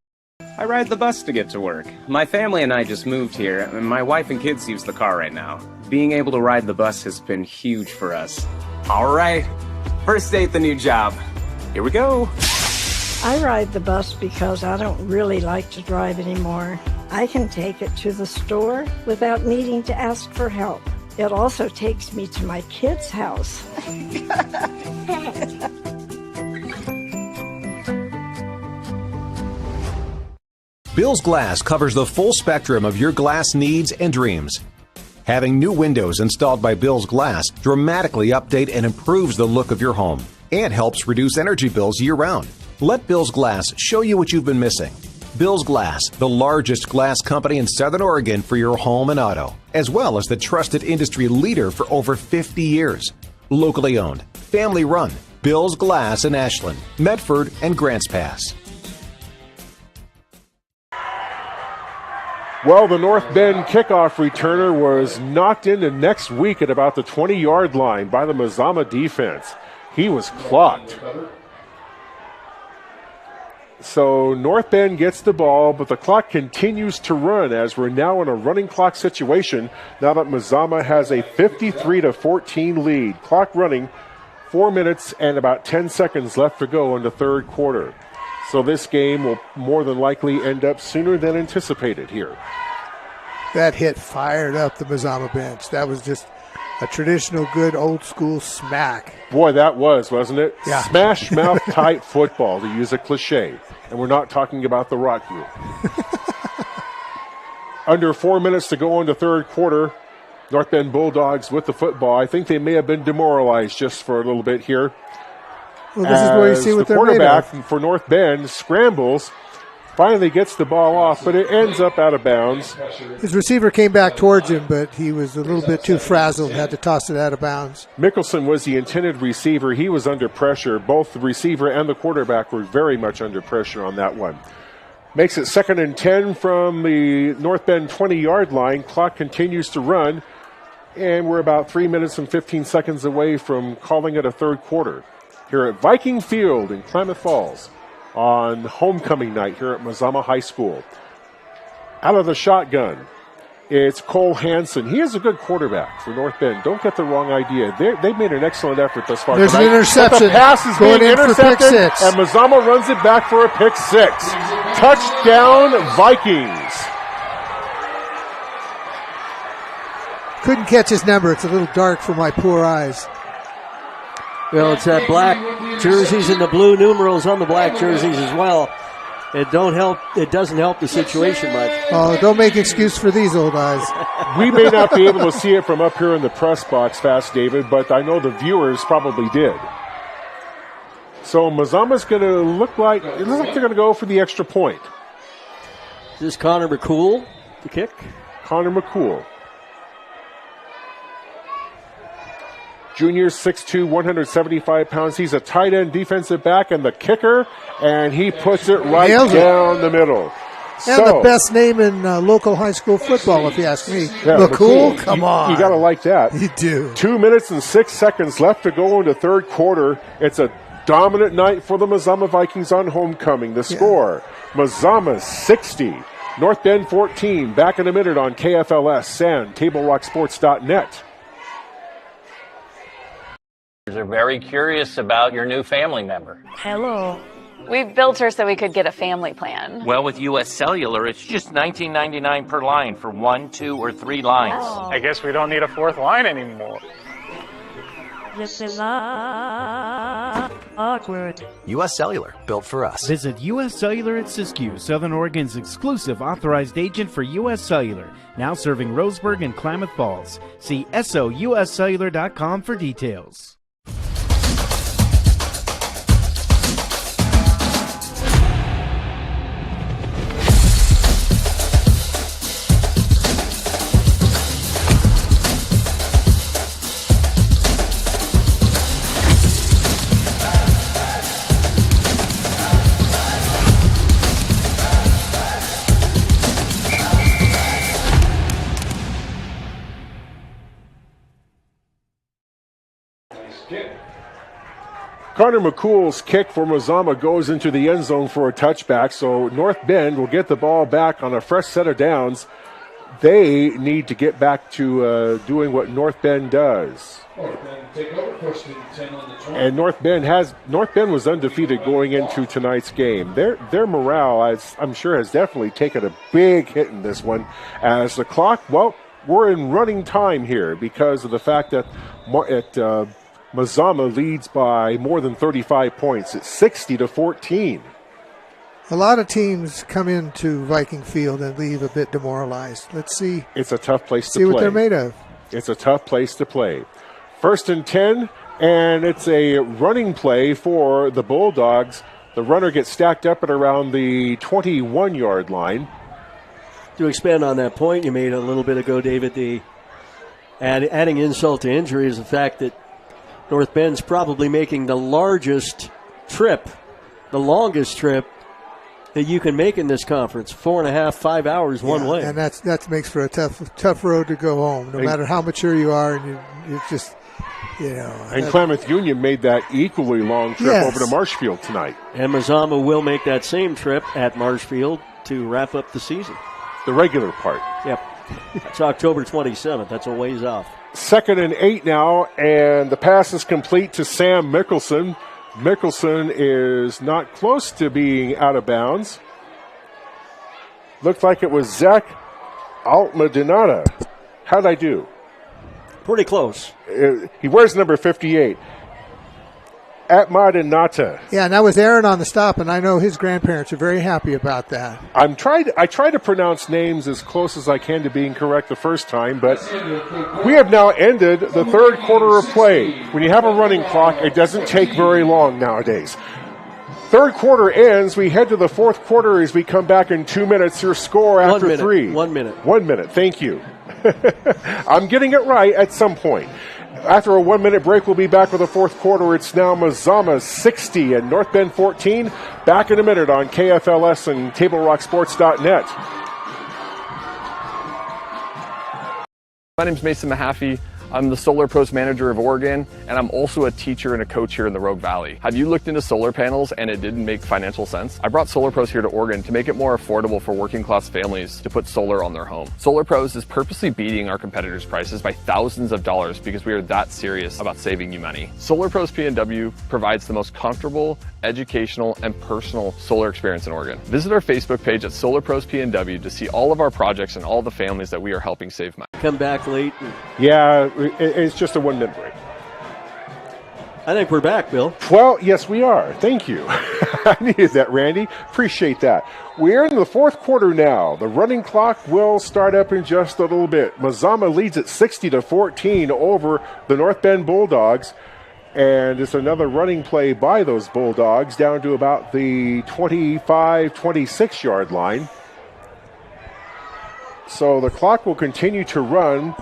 I ride the bus to get to work. My family and I just moved here, and my wife and kids use the car right now. Being able to ride the bus has been huge for us. All right, first day at the new job. Here we go. I ride the bus because I don't really like to drive anymore. I can take it to the store without needing to ask for help. It also takes me to my kids' house. Bill's Glass covers the full spectrum of your glass needs and dreams. Having new windows installed by Bill's Glass dramatically update and improves the look of your home and helps reduce energy bills year-round. Let Bill's Glass show you what you've been missing. Bill's Glass, the largest glass company in Southern Oregon for your home and auto, as well as the trusted industry leader for over 50 years. Locally owned, family run, Bill's Glass in Ashland, Medford, and Grants Pass. Well, the North Bend kickoff returner was knocked into next week at about the 20-yard line by the Mazama defense. He was clocked. So North Bend gets the ball, but the clock continues to run as we're now in a running clock situation now that Mazama has a 53-14 lead. Clock running, 4 minutes and about 10 seconds left to go in the third quarter. So this game will more than likely end up sooner than anticipated here. That hit fired up the Mazama bench. That was just a traditional good old school smack. Boy, that was, wasn't it? Yeah. Smash mouth type football, to use a cliche. And we're not talking about the rock group. Under 4 minutes to go in the third quarter. North Bend Bulldogs with the football. I think they may have been demoralized just for a little bit here. Well, this is where you see what they're made of. The quarterback for North Bend scrambles, finally gets the ball off, but it ends up out of bounds. His receiver came back towards him, but he was a little bit too frazzled, had to toss it out of bounds. Mickelson was the intended receiver. He was under pressure. Both the receiver and the quarterback were very much under pressure on that one. Makes it 2nd and 10 from the North Bend 20-yard line. Clock continues to run, and we're about 3 minutes and 15 seconds away from calling it a third quarter here at Viking Field in Klamath Falls on homecoming night here at Mazama High School. Out of the shotgun, it's Cole Hansen. He is a good quarterback for North Bend. Don't get the wrong idea. They've made an excellent effort thus far. There's tonight, an interception. but the pass is going being in for pick intercepted, six. and Mazama runs it back for a pick six. Touchdown, Vikings. Couldn't catch his number. It's a little dark for my poor eyes. Well, it's that black jerseys and the blue numerals on the black jerseys as well. It doesn't help the situation much. Oh, don't make excuse for these old eyes. We may not be able to see it from up here in the press box, Fast David, but I know the viewers probably did. So Mazama's going to look like they're going to go for the extra point. Is this Connor McCool, the kick? Connor McCool. Junior, 6'2", 175 pounds. He's a tight end defensive back and the kicker, and he puts it right down the middle. And the best name in local high school football, if you ask me. Yeah, McCool, come on. You got to like that. You do. 2 minutes and 6 seconds left to go in the third quarter. It's a dominant night for the Mazama Vikings on homecoming. The score, Mazama 60, North Bend 14. Back in a minute on KFLS and TableRockSports.net. Are They're very curious about your new family member. Hello. We built her so we could get a family plan. Well, with U.S. Cellular, it's just $19.99 per line for 1, 2, or 3 lines. Oh. I guess we don't need a fourth line anymore. This is awkward. U.S. Cellular, built for us. Visit U.S. Cellular at Siskiyou, Southern Oregon's exclusive authorized agent for U.S. Cellular, now serving Roseburg and Klamath Falls. See SOUScellular.com for details. Connor McCool's kick for Mazama goes into the end zone for a touchback, so North Bend will get the ball back on a fresh set of downs. They need to get back to doing what North Bend does. North Bend take over, first and 10 on the 20. And North Bend was undefeated going into tonight's game. Their morale, I'm sure, has definitely taken a big hit in this one. As the clock, well, we're in running time here because of the fact that Mazama leads by more than 35 points. It's 60-14. A lot of teams come into Viking Field and leave a bit demoralized. Let's see. It's a tough place to play. See what they're made of. It's a tough place to play. First and 10, and it's a running play for the Bulldogs. The runner gets stacked up at around the 21-yard line. To expand on that point you made a little bit ago, David, adding insult to injury is the fact that North Bend's probably making the longest trip that you can make in this conference. 4.5, 5 hours one way. And that makes for a tough road to go home, no matter how mature you are. And you just, And Klamath Union made that equally long trip over to Marshfield tonight. And Mazama will make that same trip at Marshfield to wrap up the season. The regular part. Yep. It's October 27th. That's a ways off. 2nd and 8 now, and the pass is complete to Sam Mickelson. Mickelson is not close to being out of bounds. Looked like it was Zach Altmadinata. How'd I do? Pretty close. He wears number 58. Atmadinata. Yeah, and that was Aaron on the stop, and I know his grandparents are very happy about that. I try to pronounce names as close as I can to being correct the first time, but we have now ended the third quarter of play. When you have a running clock, it doesn't take very long nowadays. Third quarter ends. We head to the fourth quarter as we come back in 2 minutes. Your score after 3. 1 minute. 1 minute. Thank you. I'm getting it right at some point. After a 1 minute break, we'll be back with the fourth quarter. It's now Mazama 60 and North Bend 14. Back in a minute on KFLS and TableRockSports.net. My name's Mason Mahaffey. I'm the Solar Pros Manager of Oregon, and I'm also a teacher and a coach here in the Rogue Valley. Have you looked into solar panels and it didn't make financial sense? I brought Solar Pros here to Oregon to make it more affordable for working class families to put solar on their home. Solar Pros is purposely beating our competitors' prices by thousands of dollars because we are that serious about saving you money. Solar Pros PNW provides the most comfortable, educational, and personal solar experience in Oregon. Visit our Facebook page at Solar Pros PNW to see all of our projects and all the families that we are helping save money. Come back late. Yeah, it's just a 1 minute break. I think we're back, Bill. Well, yes, we are. Thank you. I needed that, Randy. Appreciate that. We're in the fourth quarter now. The running clock will start up in just a little bit. Mazama leads at 60-14 over the North Bend Bulldogs. And it's another running play by those Bulldogs down to about the 25, 26-yard line. So the clock will continue to run.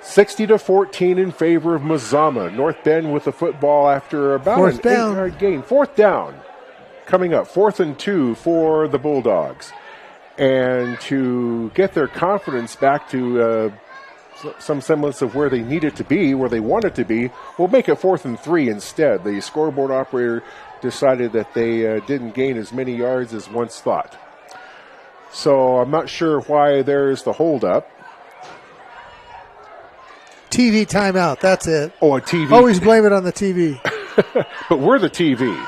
60-14 in favor of Mazama. North Bend with the football after about an 8-yard gain. Fourth down coming up. 4th and 2 for the Bulldogs. And to get their confidence back to some semblance of where they need it to be, where they want it to be, we'll make it 4th and 3 instead. The scoreboard operator decided that they didn't gain as many yards as once thought. So I'm not sure why there's the holdup. TV timeout. That's it. Oh, a TV. Always blame it on the TV. But we're the TV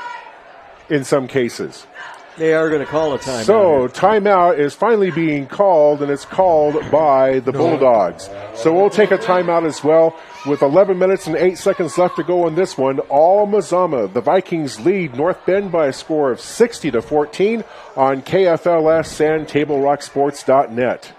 in some cases. They are going to call a timeout. So timeout is finally being called, and it's called by the Bulldogs. So we'll take a timeout as well. With 11 minutes and 8 seconds left to go in this one, all Mazama. The Vikings lead North Bend by a score of 60-14 on KFLS and TableRockSports.net.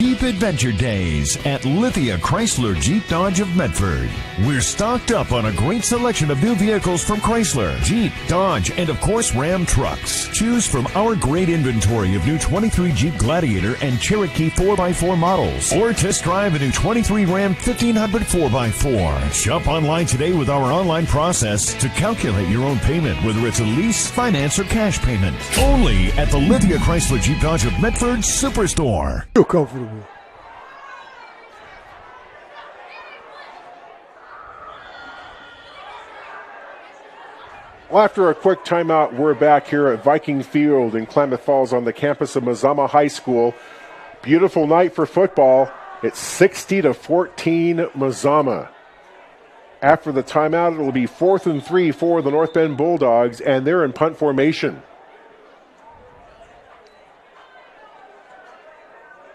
Jeep Adventure Days at Lithia Chrysler Jeep Dodge of Medford. We're stocked up on a great selection of new vehicles from Chrysler, Jeep, Dodge, and of course Ram trucks. Choose from our great inventory of new 23 Jeep Gladiator and Cherokee 4x4 models, or test drive a new 23 Ram 1500 4x4. Shop online today with our online process to calculate your own payment, whether it's a lease, finance, or cash payment. Only at the Lithia Chrysler Jeep Dodge of Medford Superstore. Too comfortable. Well, after a quick timeout, we're back here at Viking Field in Klamath Falls on the campus of Mazama High School. Beautiful night for football. It's 60-14 Mazama. After the timeout, it'll be 4th and 3 for the North Bend Bulldogs, and they're in punt formation.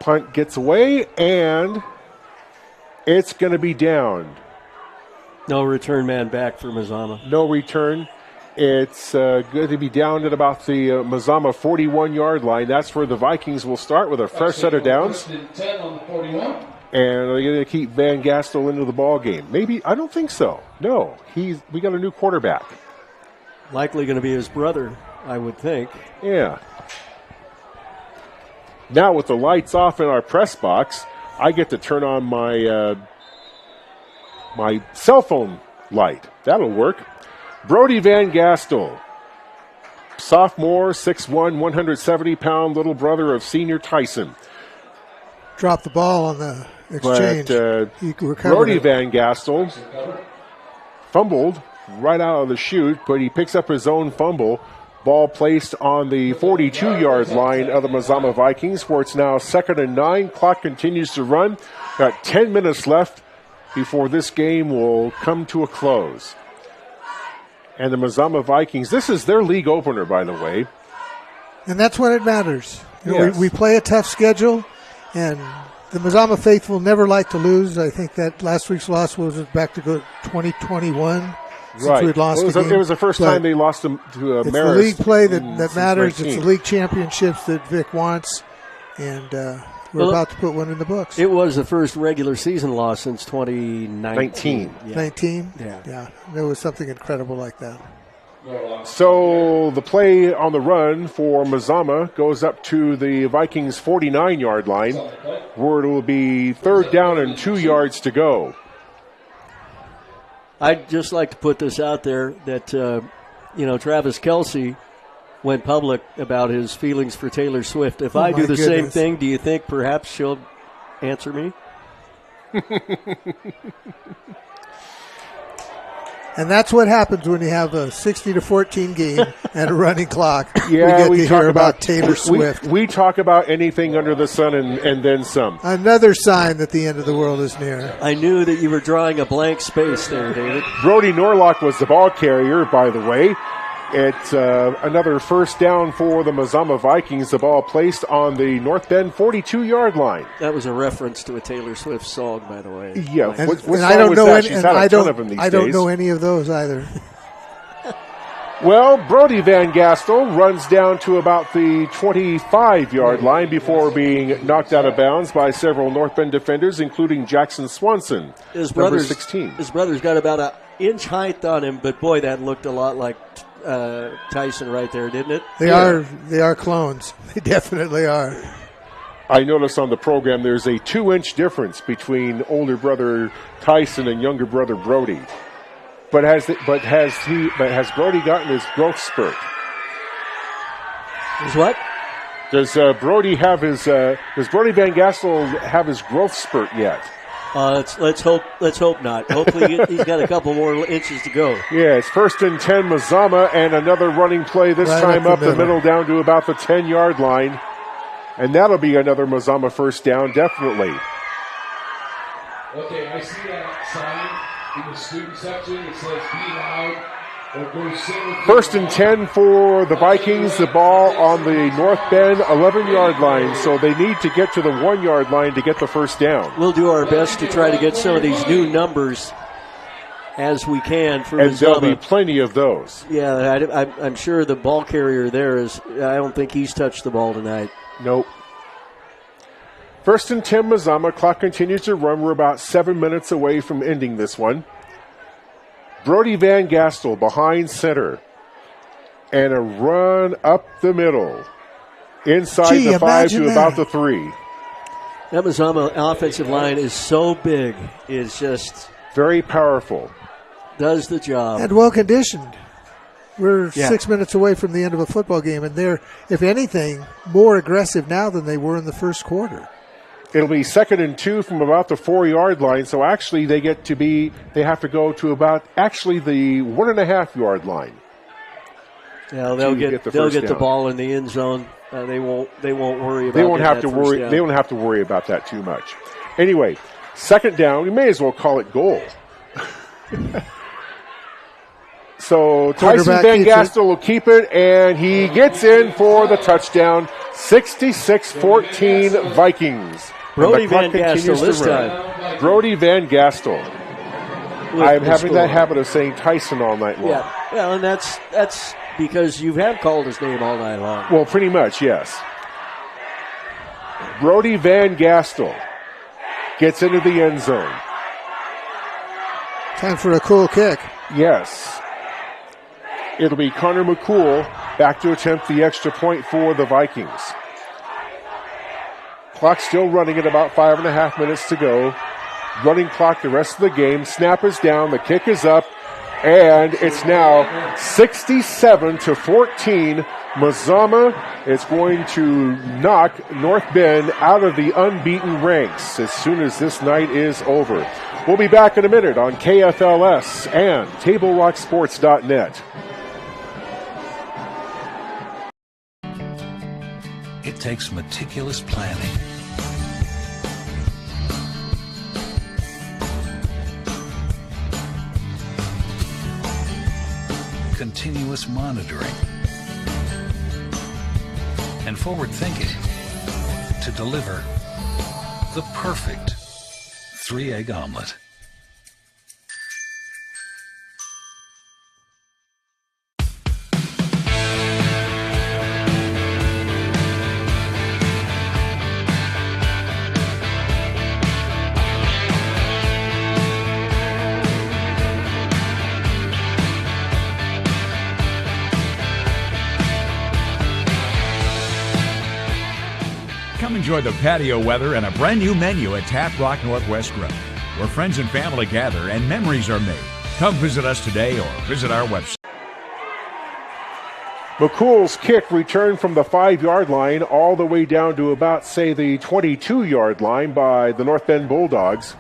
Punt gets away, and it's going to be downed. No return man back for Mazama. No return. It's going to be down at about the Mazama 41-yard line. That's where the Vikings will start with a fresh set of downs. And they're going to keep Van Gastel into the ball game. Maybe, I don't think so. No, we got a new quarterback. Likely going to be his brother, I would think. Yeah. Now with the lights off in our press box, I get to turn on my my cell phone light. That'll work. Brody Van Gastel, sophomore, 6'1", 170-pound little brother of senior Tyson. Dropped the ball on the exchange. But Brody Van Gastel fumbled right out of the chute, but he picks up his own fumble. Ball placed on the 42-yard line of the Mazama Vikings, where it's now 2nd and 9. Clock continues to run. Got 10 minutes left before this game will come to a close. And the Mazama Vikings, this is their league opener, by the way. And that's when it matters. Yes. We play a tough schedule, and the Mazama faithful never like to lose. I think that last week's loss was back to 2021. Right. We had lost it was the first time they lost to Marist. It's the league play that matters. 19. It's the league championships that Vic wants, and we're about to put one in the books. It was the first regular season loss since 2019. 19? Yeah. Yeah. There was something incredible like that. So the play on the run for Mazama goes up to the Vikings' 49-yard line, where it will be 3rd down and 2 yards to go. I'd just like to put this out there that, Travis Kelce went public about his feelings for Taylor Swift. If I do the same thing, do you think perhaps she'll answer me? And that's what happens when you have a 60-14 game and a running clock. Yeah, we get to hear about Taylor Swift. We talk about anything under the sun and then some. Another sign that the end of the world is near. I knew that you were drawing a blank space there, David. Brody Norlock was the ball carrier, by the way. It's another first down for the Mazama Vikings. The ball placed on the North Bend 42-yard line. That was a reference to a Taylor Swift song, by the way. Yeah, and I don't know any. I don't know any of those either. Well, Brody Van Gastel runs down to about the 25-yard line before being knocked out of bounds by several North Bend defenders, including Jackson Swanson, number 16. His brother's got about an inch height on him, but boy, that looked a lot like Tyson right there, didn't it? They are clones. They definitely are. I noticed on the program there's a 2-inch difference between older brother Tyson and younger brother Brody. But has Brody gotten his growth spurt? His what? Does Brody have his? Does Brody Van Gastel have his growth spurt yet? Let's hope not. Hopefully he's got a couple more inches to go. Yeah, it's 1st and 10 Mazama, and another running play this time up the middle down to about the 10-yard line. And that'll be another Mazama first down, definitely. Okay, I see that sign in the student section. It says be loud or go single. First and 10 for the Vikings. The ball on the North Bend 11-yard line, so they need to get to the 1-yard line to get the first down. We'll do our best to try to get some of these new numbers as we can for and Mazama. There'll be plenty of those. Yeah, I'm sure the ball carrier there is, I don't think he's touched the ball tonight. Nope. First and 10 Mazama. Clock continues to run. We're about 7 minutes away from ending this one. Brody Van Gastel behind center. And a run up the middle. Inside the 5 to about the 3. That Mazama offensive line is so big. It's just very powerful. Does the job. And well conditioned. We're 6 minutes away from the end of a football game, and they're, if anything, more aggressive now than they were in the first quarter. It'll be 2nd and 2 from about the 4-yard line, so actually they have to go to about actually the 1.5-yard line. Yeah, they'll get the ball in the end zone. They won't worry about. They won't have to worry. They don't have to worry about that too much. Anyway, 2nd down. We may as well call it goal. So Tyson Van Gastel will keep it, and he gets in for the touchdown. 66-14 Vikings. Brody Van Gastel this time. Brody Van Gastel. I'm having that habit of saying Tyson all night long. Yeah, well, and that's because you have called his name all night long. Well, pretty much, yes. Brody Van Gastel gets into the end zone. Time for a cool kick. Yes. It'll be Connor McCool back to attempt the extra point for the Vikings. Clock still running at about 5.5 minutes to go. Running clock the rest of the game. Snap is down. The kick is up. And it's now 67-14. Mazama is going to knock North Bend out of the unbeaten ranks as soon as this night is over. We'll be back in a minute on KFLS and TableRockSports.net. It takes meticulous planning, continuous monitoring, and forward thinking to deliver the perfect 3-egg omelet. Enjoy the patio weather and a brand new menu at Tap Rock Northwest Grill, where friends and family gather and memories are made. Come visit us today or visit our website. McCool's kick returned from the 5-yard line all the way down to about, say, the 22-yard line by the North Bend Bulldogs.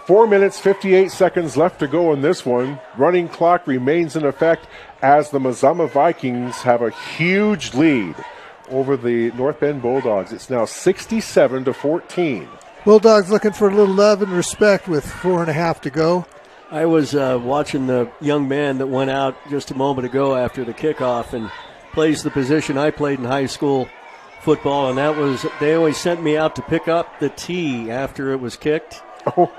4 minutes, 58 seconds left to go in this one. Running clock remains in effect as the Mazama Vikings have a huge lead over the North Bend Bulldogs. It's now 67-14. Bulldogs looking for a little love and respect with 4.5 to go. I was watching the young man that went out just a moment ago after the kickoff and plays the position I played in high school football, and that was, they always sent me out to pick up the tee after it was kicked.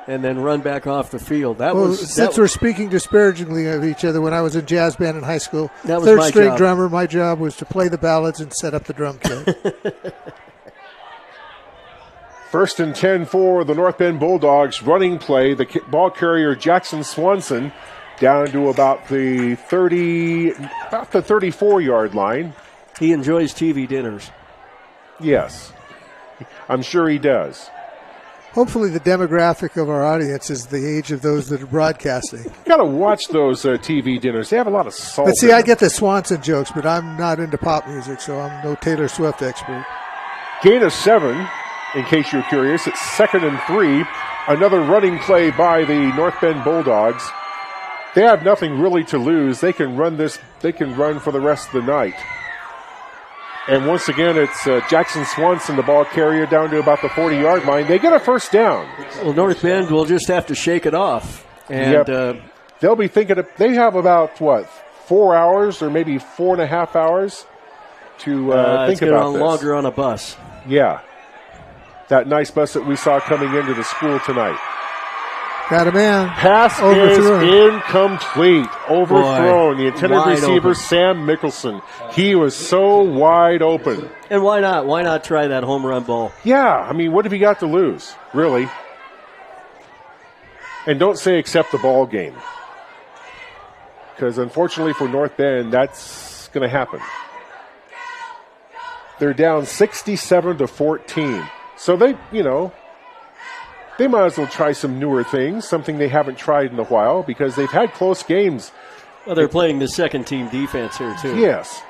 And then run back off the field. Since we're speaking disparagingly of each other, when I was in jazz band in high school, that was third my string job. drummer, my job was to play the ballads and set up the drum kit. 1st and 10 for the North Bend Bulldogs. Running play, the ball carrier Jackson Swanson down to about the 34-yard line. He enjoys TV dinners. Yes, I'm sure he does. Hopefully the demographic of our audience is the age of those that are broadcasting. You got to watch those TV dinners. They have a lot of salt. But see, I get the Swanson jokes, but I'm not into pop music, so I'm no Taylor Swift expert. Gain of 7, in case you're curious. It's 2nd and 3. Another running play by the North Bend Bulldogs. They have nothing really to lose. They can run this. They can run for the rest of the night. And once again, it's Jackson Swanson, the ball carrier, down to about the 40-yard line. They get a first down. Well, North Bend will just have to shake it off. And they'll be thinking they have about, 4 hours or maybe 4.5 hours to think about this. Longer on a bus. Yeah. That nice bus that we saw coming into the school tonight. Got a man. Pass is incomplete. Overthrown. The intended receiver, open. Sam Mickelson. He was so wide open. And why not? Why not try that home run ball? Yeah. I mean, what have you got to lose, really? And don't say accept the ball game. Because unfortunately for North Bend, that's going to happen. They're down 67-14. So they might as well try some newer things, something they haven't tried in a while, because they've had close games. Well, they're playing the second-team defense here, too. Yes.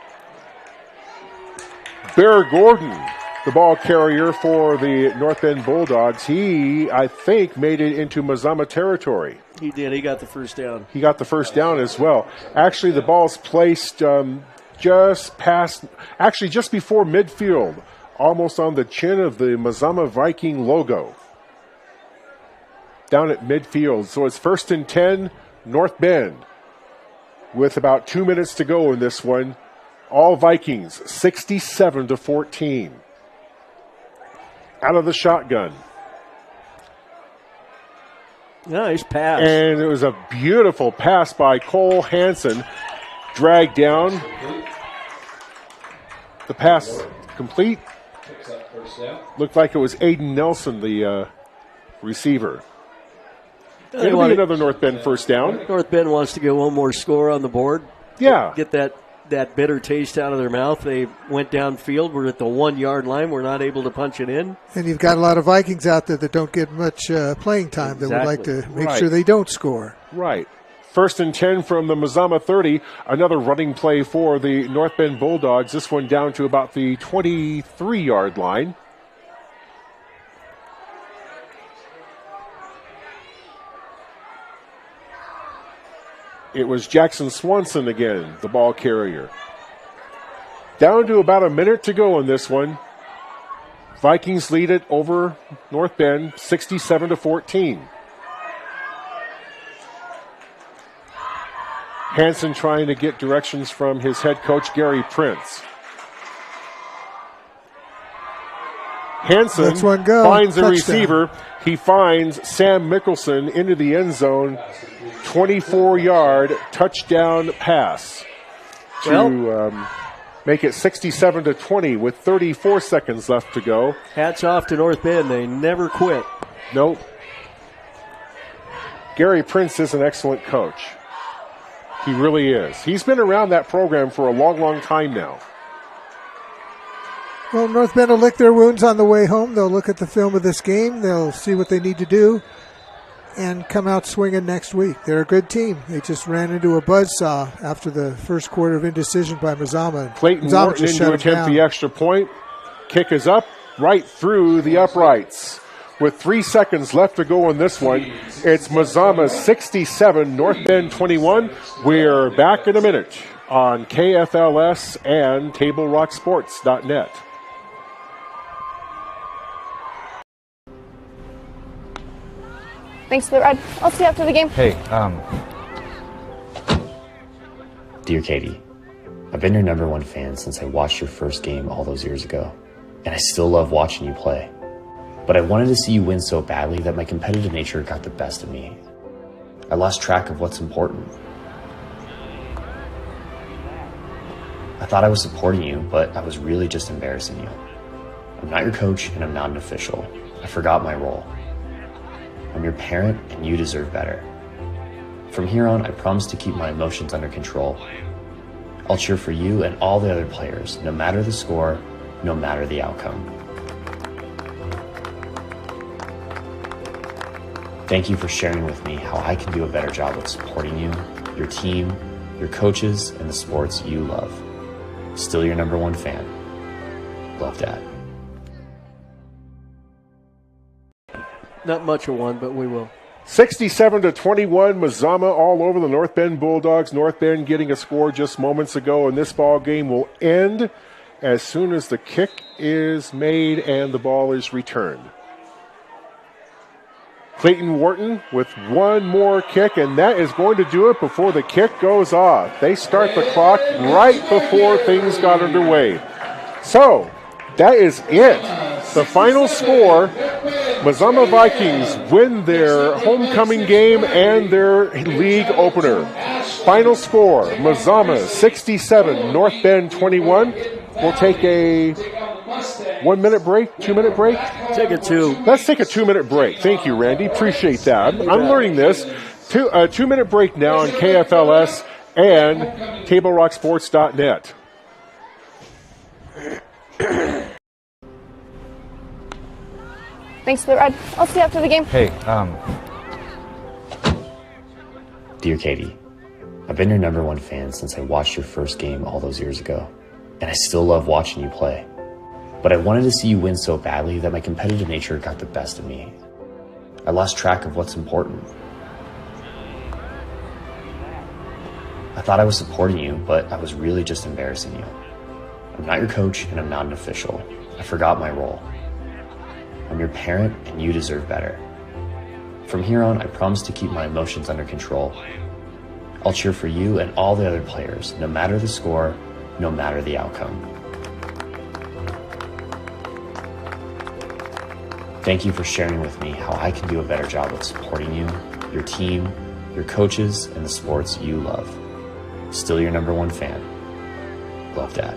Bear Gordon, the ball carrier for the North Bend Bulldogs, he, I think, made it into Mazama territory. He did. He got the first down. He got the first down as well. Actually, the ball's placed just before midfield, almost on the chin of the Mazama Viking logo. Down at midfield. So it's 1st and 10, North Bend. With about 2 minutes to go in this one. All Vikings, 67-14. Out of the shotgun. Nice pass. And it was a beautiful pass by Cole Hansen. Dragged down. The pass complete. Looked like it was Aiden Nelson, the receiver. It'll be another North Bend first down. North Bend wants to get one more score on the board. Yeah. Get that bitter taste out of their mouth. They went downfield. We're at the 1-yard line. We're not able to punch it in. And you've got a lot of Vikings out there that don't get much playing time that would like to make sure they don't score. Right. 1st and 10 from the Mazama 30. Another running play for the North Bend Bulldogs. This one down to about the 23-yard line. It was Jackson Swanson again, the ball carrier. Down to about a minute to go in this one. Vikings lead it over North Bend, 67-14. Hansen trying to get directions from his head coach, Gary Prince. Hansen finds a receiver. He finds Sam Mickelson into the end zone. 24-yard touchdown pass to make it 67-20 with 34 seconds left to go. Hats off to North Bend. They never quit. Nope. Gary Prince is an excellent coach. He really is. He's been around that program for a long, long time now. Well, North Bend will lick their wounds on the way home. They'll look at the film of this game. They'll see what they need to do and come out swinging next week. They're a good team. They just ran into a buzzsaw after the first quarter of indecision by Mazama. Clayton Morton in to attempt the extra point. Kick is up right through the uprights. With 3 seconds left to go in this one, it's Mazama 67, North Bend 21. We're back in a minute on KFLS and TableRockSports.net. Thanks for the ride. I'll see you after the game. Hey, Dear Katie, I've been your #1 fan since I watched your first game all those years ago, and I still love watching you play. But I wanted to see you win so badly that my competitive nature got the best of me. I lost track of what's important. I thought I was supporting you, but I was really just embarrassing you. I'm not your coach, and I'm not an official. I forgot my role. I'm your parent, and you deserve better. From here on, I promise to keep my emotions under control. I'll cheer for you and all the other players, no matter the score, no matter the outcome. Thank you for sharing with me how I can do a better job of supporting you, your team, your coaches, and the sports you love. Still your #1 fan. Love, Dad. Not much of one, but we will. 67-21, Mazama all over the North Bend Bulldogs. North Bend getting a score just moments ago, and this ball game will end as soon as the kick is made and the ball is returned. Clayton Wharton with one more kick, and that is going to do it before the kick goes off. They start the clock right before things got underway. So, that is it. The final score, Mazama Vikings win their homecoming game and their league opener. Final score, Mazama 67, North Bend 21. We'll take a 1 minute break, 2 minute break? Take a two. Let's take a 2 minute break. Thank you, Randy. Appreciate that. I'm learning this. 2 minute break now on KFLS and TableRockSports.net. Thanks for the ride. I'll see you after the game. Hey, Dear Katie, I've been your #1 fan since I watched your first game all those years ago, and I still love watching you play. But I wanted to see you win so badly that my competitive nature got the best of me. I lost track of what's important. I thought I was supporting you, but I was really just embarrassing you. I'm not your coach, and I'm not an official. I forgot my role. I'm your parent, and you deserve better. From here on, I promise to keep my emotions under control. I'll cheer for you and all the other players, no matter the score, no matter the outcome. Thank you for sharing with me how I can do a better job of supporting you, your team, your coaches, and the sports you love. Still your #1 fan. Love, Dad.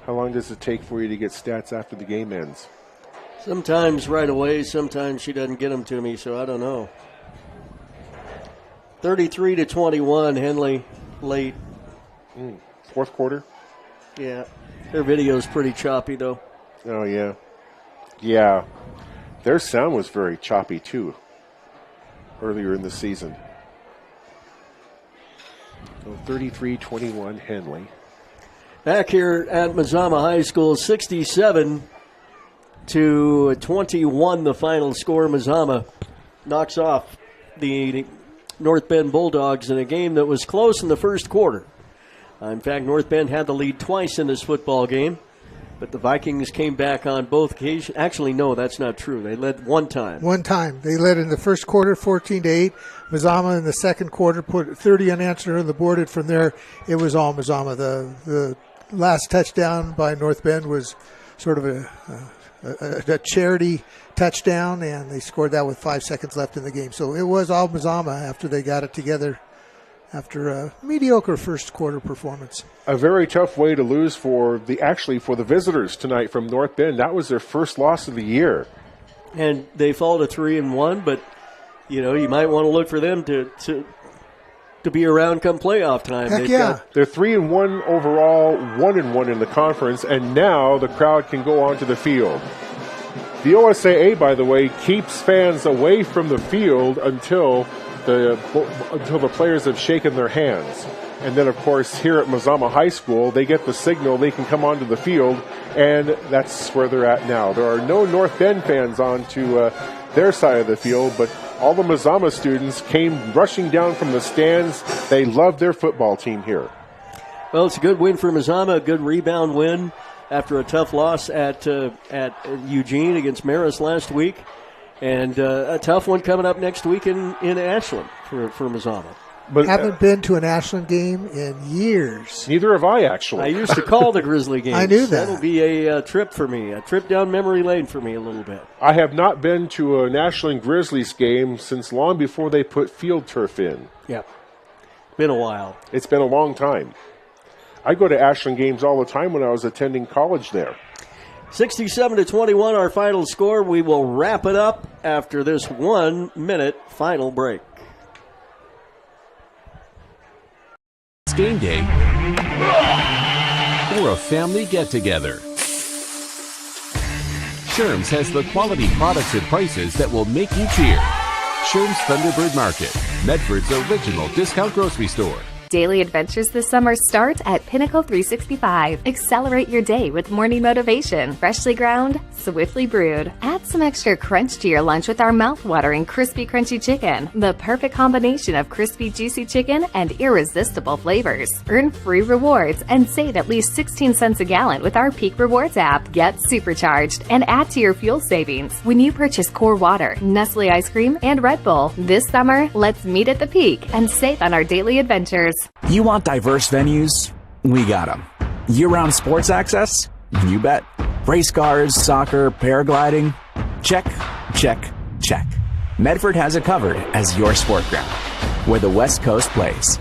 How long does it take for you to get stats after the game ends? Sometimes right away, sometimes she doesn't get them to me, so I don't know. 33-21, Henley late. Fourth quarter? Yeah. Their video's pretty choppy, though. Oh, yeah. Yeah. Their sound was very choppy, too, earlier in the season. So 33-21, Henley. Back here at Mazama High School, 67-21, the final score. Mazama knocks off the North Bend Bulldogs in a game that was close in the first quarter. In fact, North Bend had the lead twice in this football game, but the Vikings came back on both occasions. Actually, no, that's not true. They led one time. One time. They led in the first quarter, 14-8. Mazama in the second quarter put 30 unanswered on the board, and from there, it was all Mazama. The last touchdown by North Bend was sort of a charity touchdown, and they scored that with 5 seconds left in the game. So it was all Mazama after they got it together after a mediocre first quarter performance. A very tough way to lose for the visitors tonight from North Bend. That was their first loss of the year. And they fall to 3-1, but you might want to look for them to be around come playoff time. Heck yeah. They're 3-1 overall, 1-1 in the conference, and now the crowd can go onto the field. The OSAA, by the way, keeps fans away from the field until the players have shaken their hands. And then, of course, here at Mazama High School, they get the signal they can come onto the field, and that's where they're at now. There are no North Bend fans onto their side of the field, but all the Mazama students came rushing down from the stands. They love their football team here. Well, it's a good win for Mazama, a good rebound win after a tough loss at Eugene against Marist last week. And a tough one coming up next week in Ashland for Mazama. But haven't been to an Ashland game in years. Neither have I, actually. I used to call the Grizzly games. I knew that. That'll be a trip for me, a trip down memory lane for me a little bit. I have not been to an Ashland Grizzlies game since long before they put field turf in. Yeah, been a while. It's been a long time. I go to Ashland games all the time when I was attending college there. 67-21, our final score. We will wrap it up after this 1 minute final break. Game day or a family get-together. Sherm's has the quality products and prices that will make you cheer. Sherm's Thunderbird Market, Medford's original discount grocery store. daily adventures this summer start at Pinnacle 365. Accelerate your day with morning motivation. Freshly ground, swiftly brewed. Add some extra crunch to your lunch with our mouth-watering crispy crunchy chicken. The perfect combination of crispy juicy chicken and irresistible flavors. Earn free rewards and save at least 16 cents a gallon with our Peak Rewards app. Get supercharged and add to your fuel savings when you purchase Core Water, Nestle ice cream, and Red Bull. This summer, let's meet at the Peak and save on our daily adventures. You want diverse venues? We got them. Year-round sports access? You bet. Race cars, soccer, paragliding? Check, check, check. Medford has it covered as your sport ground, where the West Coast plays.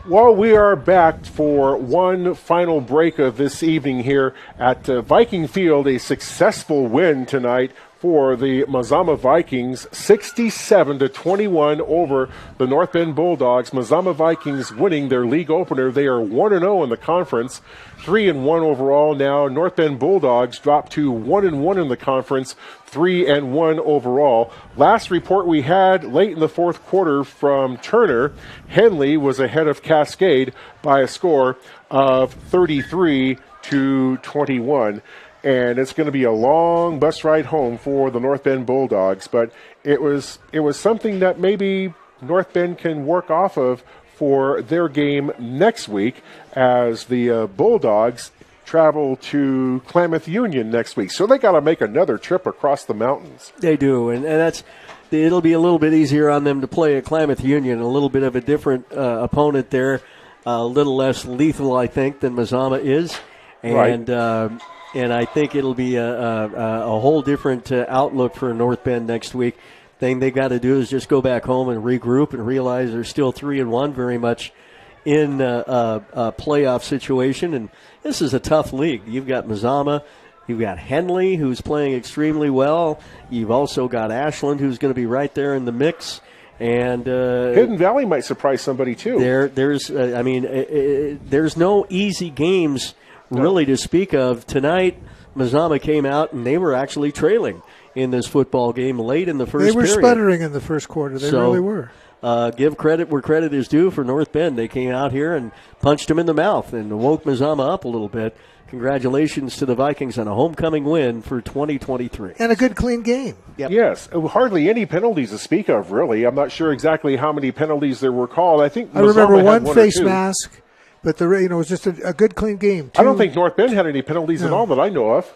Well, we are back for one final break of this evening here at Viking Field. A successful win tonight for the Mazama Vikings, 67-21 over the North Bend Bulldogs. Mazama Vikings winning their league opener. They are 1-0 in the conference, 3-1 overall now. North Bend Bulldogs dropped to 1-1 in the conference, 3-1 overall. Last report we had late in the fourth quarter from Turner, Henley was ahead of Cascade by a score of 33-21. And it's going to be a long bus ride home for the North Bend Bulldogs. But it was something that maybe North Bend can work off of for their game next week as the Bulldogs travel to Klamath Union next week. So they got to make another trip across the mountains. They do, and it'll be a little bit easier on them to play at Klamath Union, a little bit of a different opponent there, a little less lethal, I think, than Mazama is. And right. And I think it'll be a whole different outlook for North Bend next week. Thing they got to do is just go back home and regroup and realize they're still 3-1, very much in a playoff situation. And this is a tough league. You've got Mazama, you've got Henley, who's playing extremely well. You've also got Ashland, who's going to be right there in the mix. And Hidden Valley might surprise somebody too. There's no easy games really to speak of. Tonight, Mazama came out and they were actually trailing in this football game late in the first period. They were sputtering in the first quarter. They really were. Give credit where credit is due for North Bend. They came out here and punched him in the mouth and woke Mazama up a little bit. Congratulations to the Vikings on a homecoming win for 2023. And a good, clean game. Yep. Yes, hardly any penalties to speak of, really. I'm not sure exactly how many penalties there were called. I remember one face mask. But it was just a good, clean game. I don't think North Bend had any penalties at all that I know of.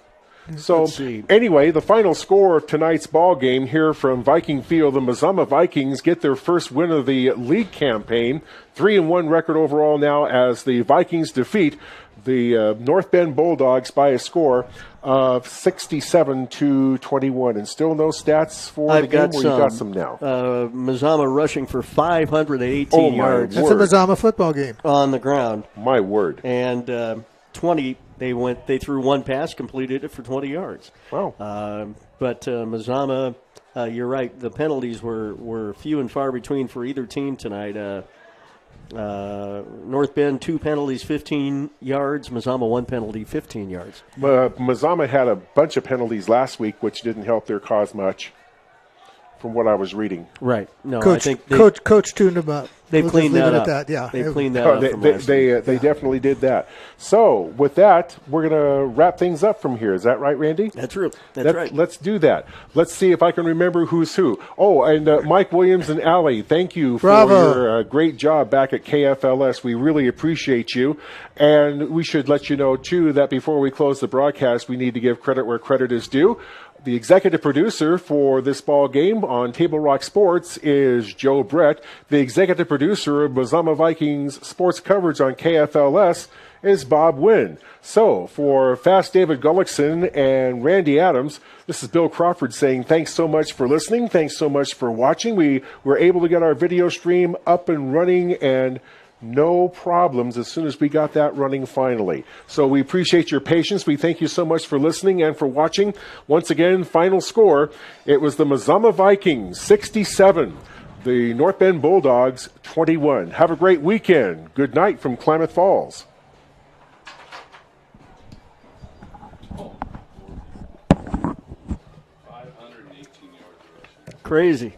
So, anyway, the final score of tonight's ball game here from Viking Field, the Mazama Vikings get their first win of the league campaign. 3-1 record overall now as the Vikings defeat the North Bend Bulldogs by a score of 67-21. And still no stats for the game, or you got some now? Mazama rushing for 518 yards. That's a Mazama football game. On the ground. My word. And 20, they threw one pass, completed it for 20 yards. Wow. But Mazama, you're right, the penalties were few and far between for either team tonight. North Bend, 2 penalties, 15 yards. Mazama, 1 penalty, 15 yards. Mazama had a bunch of penalties last week, which didn't help their cause much, from what I was reading. Right. No, Coach, I think Coach tuned them up. They've cleaned that up. Yeah, they cleaned that up. They definitely did that. So with that, we're going to wrap things up from here. Is that right, Randy? That's true. That's right. Let's do that. Let's see if I can remember who's who. Oh, and Mike Williams and Allie, thank you for your great job back at KFLS. We really appreciate you. And we should let you know, too, that before we close the broadcast, we need to give credit where credit is due. The executive producer for this ball game on Table Rock Sports is Joe Brett. The executive producer of Mazama Vikings sports coverage on KFLS is Bob Wynn. So for Fast David Gullickson and Randy Adams, this is Bill Crawford saying thanks so much for listening. Thanks so much for watching. We were able to get our video stream up and running and no problems as soon as we got that running finally. So we appreciate your patience. We thank you so much for listening and for watching. Once again, final score, it was the Mazama Vikings 67, the North Bend Bulldogs 21. Have a great weekend. Good night from Klamath Falls. Crazy.